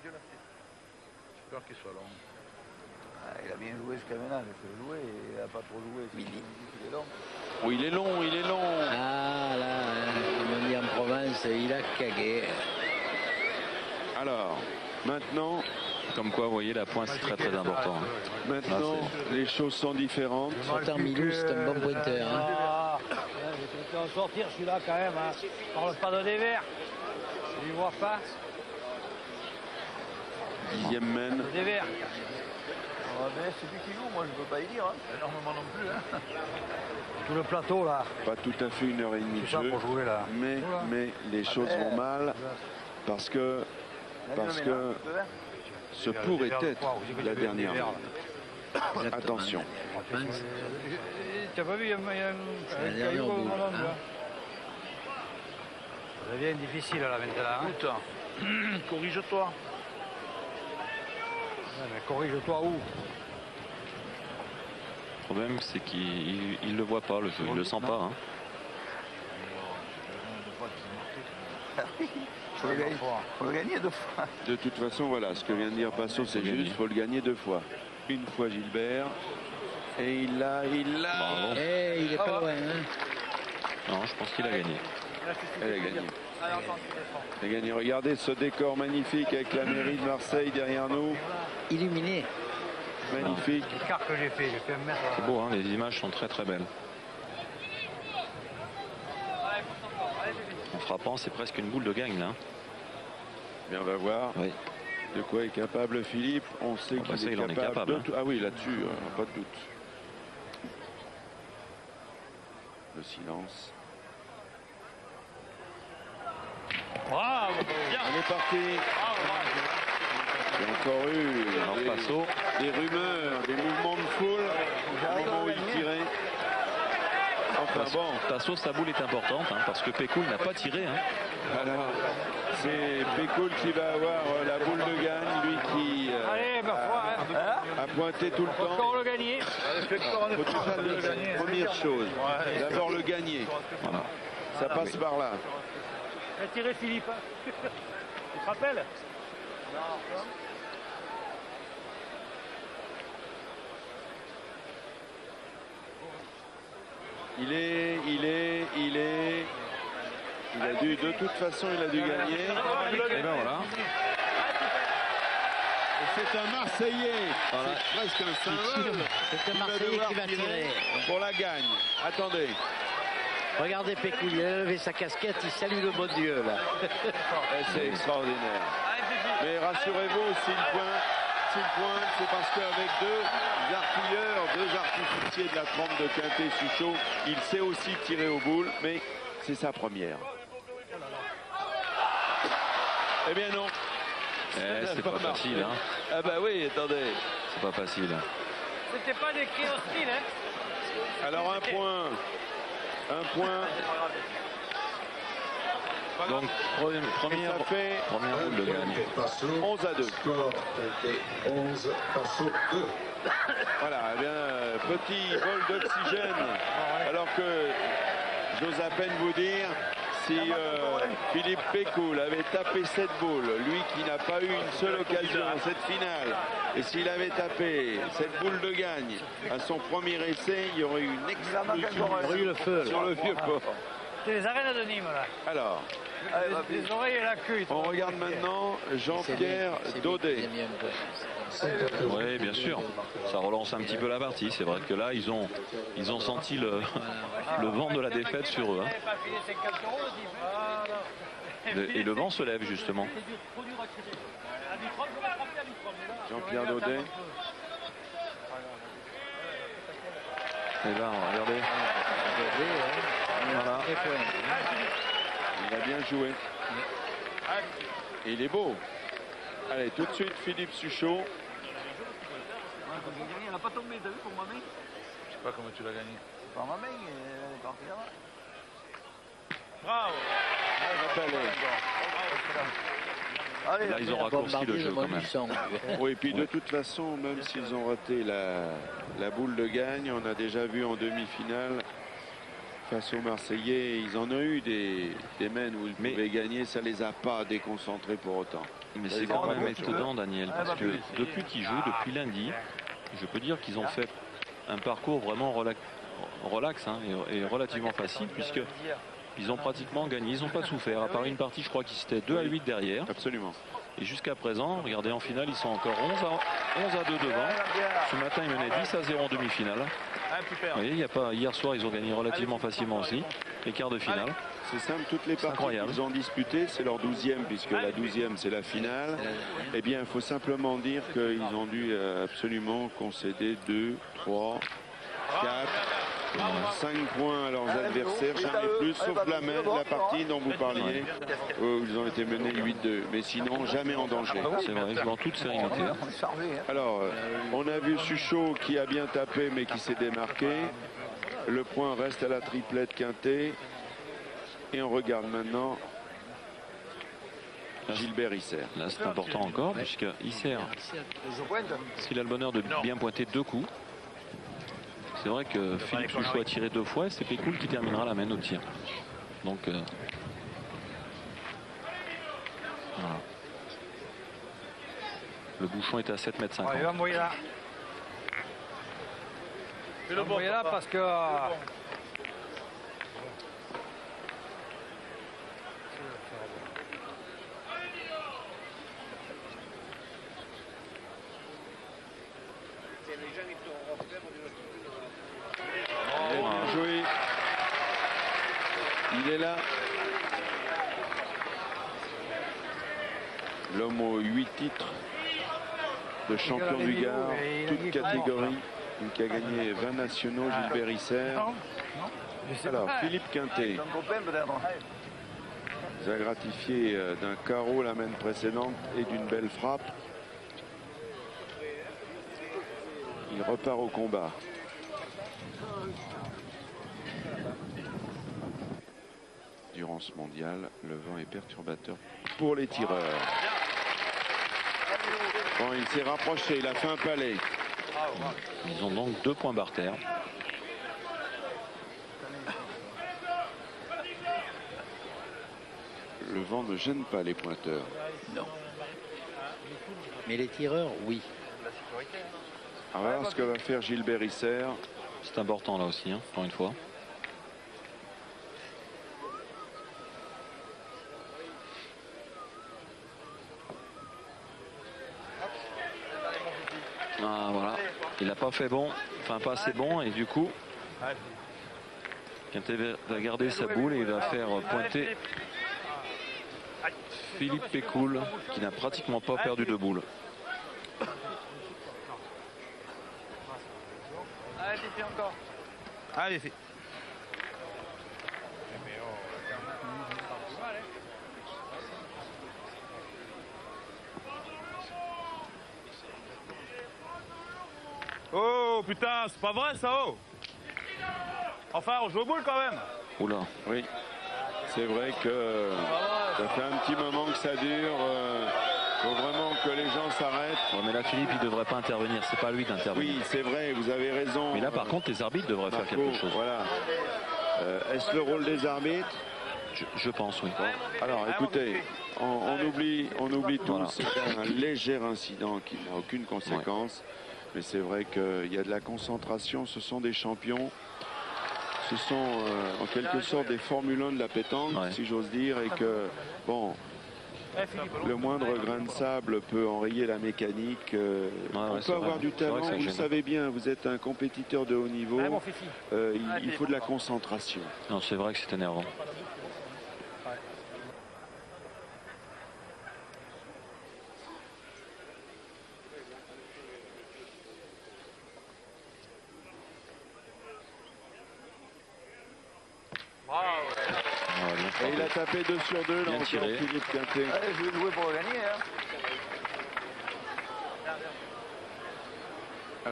J'ai peur qu'il soit long. Ah, il a bien joué jusqu'à maintenant, il faut jouer, il n'a pas trop joué. Il est long. Oui, il est long. Ah là, comme on dit en province, il a cagué. Alors, maintenant... Comme quoi, vous voyez, la pointe, c'est très très important. Hein. Maintenant, les choses sont différentes. Pourtant, Milou, c'est un bon pointeur. Hein. Je vais en sortir celui-là quand même. Hein. On parle pas de des verts. Je ne vois pas. 10e mène. Des verts. Mais c'est lui qui joue, moi je ne peux pas y dire. Hein. Énormément non plus. Hein. Tout le plateau là. Pas tout à fait 1h30 de jeu. Pour jouer, là. Mais les choses vont mal parce que ce pourrait être la dernière. Attention. Tu n'as pas vu, il y a un caillou au moment là. Ça devient difficile là maintenant. Putain, corrige-toi. Ouais, mais corrige-toi où? Le problème, c'est qu'il ne le voit pas, le jeu, il ne le sent pas. Hein. Faut le gagner 2 fois. De toute façon, voilà, ce que vient de dire Basso, c'est juste, il faut le gagner 2 fois. Une fois Gilbert, et il l'a. Bravo. Eh, il est pas loin. Hein. Non, je pense qu'il a gagné. Elle a gagné. Elle a gagné. Regardez ce décor magnifique avec la mairie de Marseille derrière nous. Illuminé. Magnifique. L'écart que j'ai fait un mètre. C'est beau, hein, les images sont très très belles. En frappant, c'est presque une boule de gagne là. Bien, on va voir de quoi est capable Philippe. On sait qu'il est capable. Hein. Ah oui, là-dessus, pas de doute. Le silence. Bravo, bien. On est parti. Il y a encore eu des rumeurs, des mouvements de foule au moment où il tirait. Enfin bon. Tasso, sa boule est importante hein, parce que Pécoul n'a pas tiré. Hein. Alors, c'est Pécoul qui va avoir la boule de gagne, lui qui a pointé tout le temps. Encore le gagner. Première chose, d'abord le gagner. Voilà. Ça passe par là. Il a tiré Philippe. Tu te rappelles? Il a dû, de toute façon, il a dû gagner. Et ben voilà. C'est un Marseillais. Voilà. C'est presque un symbole. C'est un Marseillais qui va tirer. Pour la gagne. Attendez. Regardez Pécoul, il a levé sa casquette, il salue le bon Dieu là. C'est extraordinaire. Mais rassurez-vous, s'il pointe, c'est parce qu'avec deux artilleurs, 2 artificiers de la trempe de Quintet-Suchot, il sait aussi tirer aux boules, mais c'est sa première. Eh bien non. C'est pas facile. Hein. Ah bah oui, attendez. C'est pas facile. C'était pas des cris hostiles, hein. Alors un point. Donc première boule de gagne. 11-2. Score 11, Passo 2. Voilà, eh bien, petit bol d'oxygène. Alors que j'ose à peine vous dire si Philippe Pécoul avait tapé cette boule, lui qui n'a pas eu une seule occasion dans cette finale, et s'il avait tapé cette boule de gagne à son premier essai, il y aurait eu une explosion sur le Vieux-Port. C'est les arènes de Nîmes là. Alors, les oreilles et la queue. on regarde maintenant Jean-Pierre Daudet. Oui, bien sûr. Ça relance un petit peu la partie. C'est vrai que là, ils ont senti le vent de la défaite sur eux. Hein. Et le vent se lève justement. Jean-Pierre Daudet. Et là, regardez. Voilà. Il a bien joué. Et il est beau. Allez, tout de suite, Philippe Suchot. Il n'a pas tombé, t'as vu pour ma main? Je sais pas comment tu l'as gagné. Par ma main, elle est partie là-bas. Bravo. Là, ils ont raccourci le jeu quand même. Oui, et puis de toute façon, même s'ils ont raté la boule de gagne, on a déjà vu en demi-finale, face aux Marseillais, ils en ont eu des mènes où ils pouvaient gagner, ça les a pas déconcentrés pour autant. Mais c'est quand même étonnant, Daniel, parce que depuis qu'ils jouent, depuis lundi, je peux dire qu'ils ont fait un parcours vraiment relax hein, et relativement facile, puisque ils ont pratiquement gagné, ils n'ont pas souffert, à part une partie, je crois qu'ils étaient 2-8 derrière. Absolument. Et jusqu'à présent, regardez, en finale, ils sont encore 11-2 devant. Ce matin, ils menaient 10-0 en demi-finale. Vous voyez, hier soir, ils ont gagné relativement facilement aussi, les quarts de finale. C'est simple, toutes les parties qu'ils ont disputées, c'est leur 12e, puisque la 12e, c'est la finale. Eh bien, il faut simplement dire qu'ils ont dû absolument concéder 2, 3, 4, 5 points à leurs adversaires, jamais plus, sauf la partie dont vous parliez, où ils ont été menés 8-2, mais sinon jamais en danger. C'est vrai, dans toute sérénité. Alors, on a vu Suchot qui a bien tapé, mais qui s'est démarqué. Le point reste à la triplette Quintet. Et on regarde maintenant Gilbert Isser. Là, c'est important encore, puisque Isser, parce qu'il a le bonheur de bien pointer 2 coups. C'est vrai que Philippe Suchot a tiré 2 fois, c'est Pécoul qui terminera la main au tir. Donc, voilà. Le bouchon est à 7,50 m. Il va mouiller là. Il va mouiller là parce que... Bien joué. Il est là. L'homme aux 8 titres de champion du Gard, toute catégorie, qui a gagné 20 nationaux, Gilbert Isser. Alors, Philippe Quintet nous a gratifié d'un carreau la main précédente et d'une belle frappe. Il repart au combat. Durant ce mondial, le vent est perturbateur pour les tireurs. Bon, il s'est rapproché, il a fait un palais. Ils ont donc 2 points barter. Le vent ne gêne pas les pointeurs. Non. Mais les tireurs, oui. On va voir ce que va faire Gilbert Isser. C'est important là aussi, hein, encore une fois. Ah voilà, il n'a pas fait bon, enfin pas assez bon, et du coup, Quintet va garder sa boule et il va faire pointer Philippe Pécoul, qui n'a pratiquement pas perdu de boule. Allez, Fifi, encore. Allez, Fifi. Oh putain, c'est pas vrai ça, oh. Enfin, on joue au boule quand même. Oula. Oui, c'est vrai que ça fait un petit moment que ça dure. Faut vraiment que les gens s'arrêtent. Ouais, mais là, Philippe, il ne devrait pas intervenir. C'est pas à lui d'intervenir. Oui, c'est vrai, vous avez raison. Mais là, par contre, les arbitres devraient faire quelque chose. Voilà. Est-ce le rôle des arbitres? Je pense, oui. Alors, écoutez, on oublie tout. Voilà. C'est un léger incident qui n'a aucune conséquence. Ouais. Mais c'est vrai qu'il y a de la concentration. Ce sont des champions. Ce sont en quelque sorte des Formule 1 de la pétanque, si j'ose dire. Et que, bon, le moindre grain de sable peut enrayer la mécanique. On peut avoir du talent, vous le savez bien. Vous êtes un compétiteur de haut niveau. Il faut de la concentration. Non, c'est vrai que c'est énervant. Et il a tapé 2 sur 2 là, Philippe Quintet. Je vais jouer pour gagner. Hein.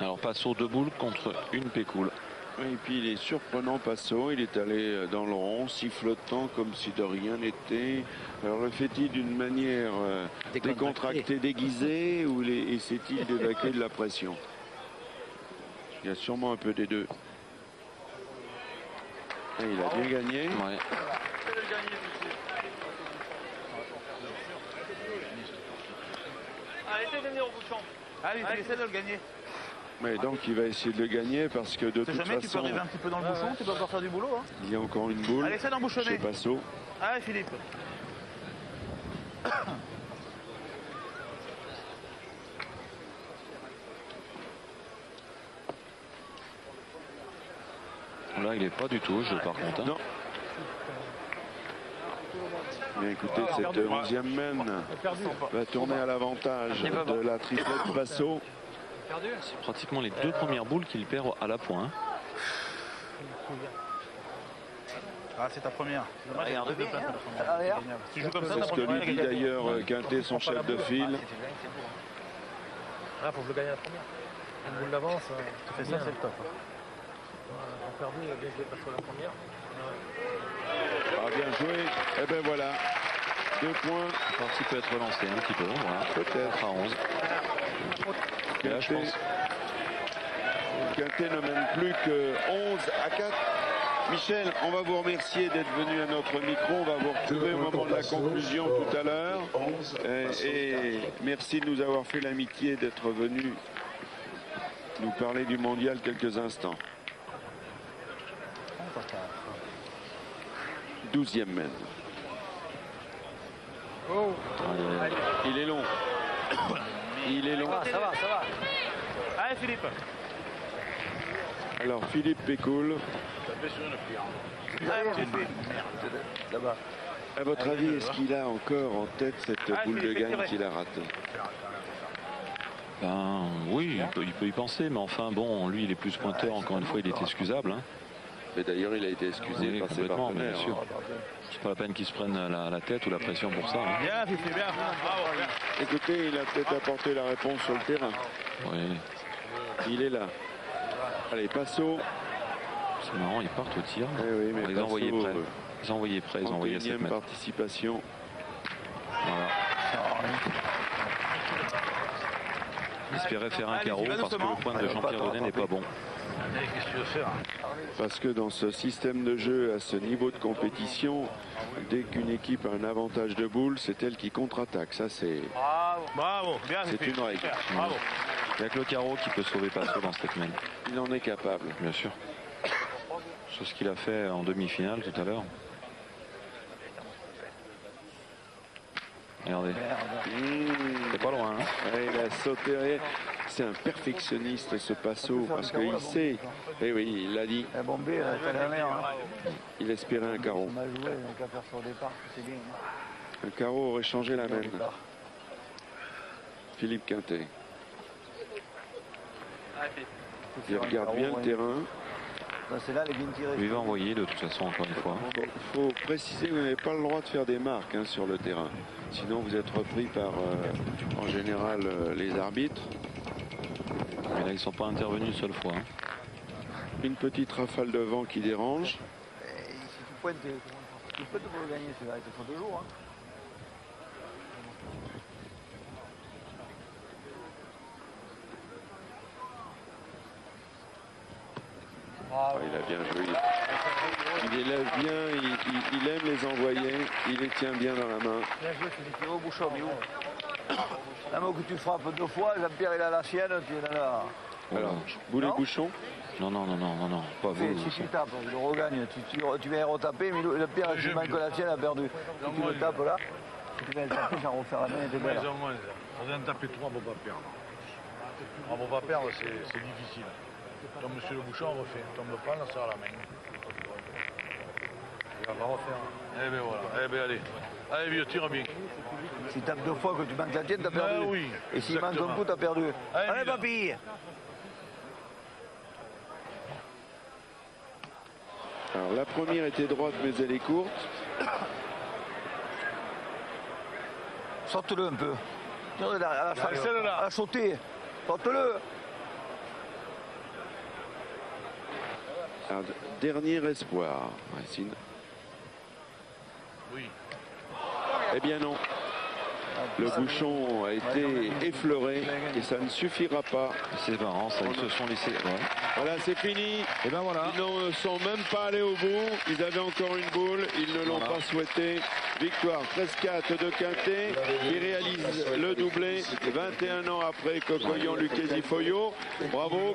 Alors Passot 2 boules contre une Pécoul. Et puis il est surprenant, Passot. Il est allé dans le rond, sifflotant comme si de rien n'était. Alors le fait-il d'une manière décontractée, déguisée, ou essaie-t-il d'évacuer de la pression? Il y a sûrement un peu des deux. Et il a bien gagné. Ouais. Allez, essayez de venir au bouchon. Allez, essaie de le gagner. Mais donc il va essayer de le gagner parce que de toute façon... Tu peux arriver un petit peu dans le bouchon, tu peux encore faire du boulot. Hein. Il y a encore une boule. Allez, essaie d'embouchonner. Chez Passot. Allez, Philippe. Là, il n'est pas du tout au jeu, par contre. Hein. Non. Mais écoutez, cette 11e main va tourner à l'avantage de la triplette Passot. C'est pratiquement les 2 premières boules qu'il perd à la pointe. Ah, c'est ta première. Regarde bien. Tu joues comme ça, c'est ce que lui dit d'ailleurs Quintet, son chef de file. Ah, faut que je le gagne à la première. Une boule d'avance. Tu fais ça, c'est le top. On perdu, bien joué parce que la première. bien joué. Et ben voilà. 2 points. La partie peut être relancée un petit peu. Voilà. Peut-être. À 11. Et là, je pense. Quintet ne mène plus que 11 à 4. Michel, on va vous remercier d'être venu à notre micro. On va vous retrouver au moment de la conclusion tout à l'heure. Et merci de nous avoir fait l'amitié d'être venu nous parler du mondial quelques instants. 12e mène. Oh. Il est long. Il est long. Ça va. Allez Philippe. Alors Philippe Pécoul. À votre avis, est-ce qu'il a encore en tête cette boule de gagne qu'il a ratée? Ben oui, il peut y penser, mais enfin bon, lui il est plus pointeur, encore une fois il est excusable. Hein. Mais d'ailleurs il a été excusé oui, par ses partenaires. Bien sûr. C'est pas la peine qu'il se prenne la tête ou la pression pour ça. Hein. Bien, bien. Écoutez, il a peut-être apporté la réponse sur le terrain. Oui. Il est là. Allez, Passo. C'est marrant, ils partent au tir. Oui, mais ils ont envoyé près. Ils ont envoyé près, ils ont envoyé à 7 mètres. Participation. Voilà. Il espérait faire un carreau parce que le point de Jean-Pierre Donnet n'est pas bon. Qu'est-ce que tu veux faire? Parce que dans ce système de jeu, à ce niveau de compétition, dès qu'une équipe a un avantage de boule, c'est elle qui contre-attaque. Ça, c'est bien. C'est une règle. Bravo. Il n'y a que le carreau qui peut sauver Passo dans cette semaine. Il en est capable. Bien sûr. C'est ce qu'il a fait en demi-finale tout à l'heure. Regardez. C'est pas loin. Hein. Ouais, il a sauté. C'est un perfectionniste ce Passo parce qu'il sait. Eh oui, il l'a dit. Il espérait un carreau. Un carreau aurait changé la même. Philippe Quintet. Il regarde bien le terrain. Il va envoyer de toute façon encore une fois. Il faut préciser que vous n'avez pas le droit de faire des marques sur le terrain. Sinon vous êtes repris par en général les arbitres. Mais là ils ne sont pas intervenus une seule fois. Hein. Une petite rafale de vent qui dérange. Tu peux te gagner celui-là, il te faut 2 jours. Hein. Il a bien joué. Il élève bien, il aime les envoyer, il les tient bien dans la main. Bien joué, Philippe. Au bouchon, mais où? La main que tu frappes 2 fois, Jean-Pierre il a la sienne, tu es là. Alors, boulet bouchon? Non, pas vous. Si tu tapes, il le regagne, tu viens retaper, mais le Pierre, tu manques que la sienne a perdu. Si tu le tapes là, si tu viens le taper, j'en refais la main et t'es belle. On vient de taper 3 pour pas perdre. Pour pas perdre, c'est difficile. Comme monsieur le bouchon, on refait. Tombe pas, on sert à la main. On va refaire. Eh bien voilà. Eh bien allez. Allez vieux, tire bien. Si tu tapes 2 fois que tu manques la tienne, t'as perdu. Ben oui. Et s'il manque un coup, t'as perdu. Allez papy. Alors la première était droite mais elle est courte. Sorte-le un peu. À la sauter. Sorte-le. Alors, dernier espoir, Racine. Oui. Eh bien non. Le bouchon a été effleuré et ça ne suffira pas. C'est marrant, ça, ils se sont laissés. Ouais. Voilà, c'est fini. Et ben voilà. Ils ne sont même pas allés au bout. Ils avaient encore une boule. Ils ne l'ont pas souhaité. Victoire 13-4 de Quintet qui réalise le doublé 21 ans après Cocoyon Lucchesi Foyo. Bravo.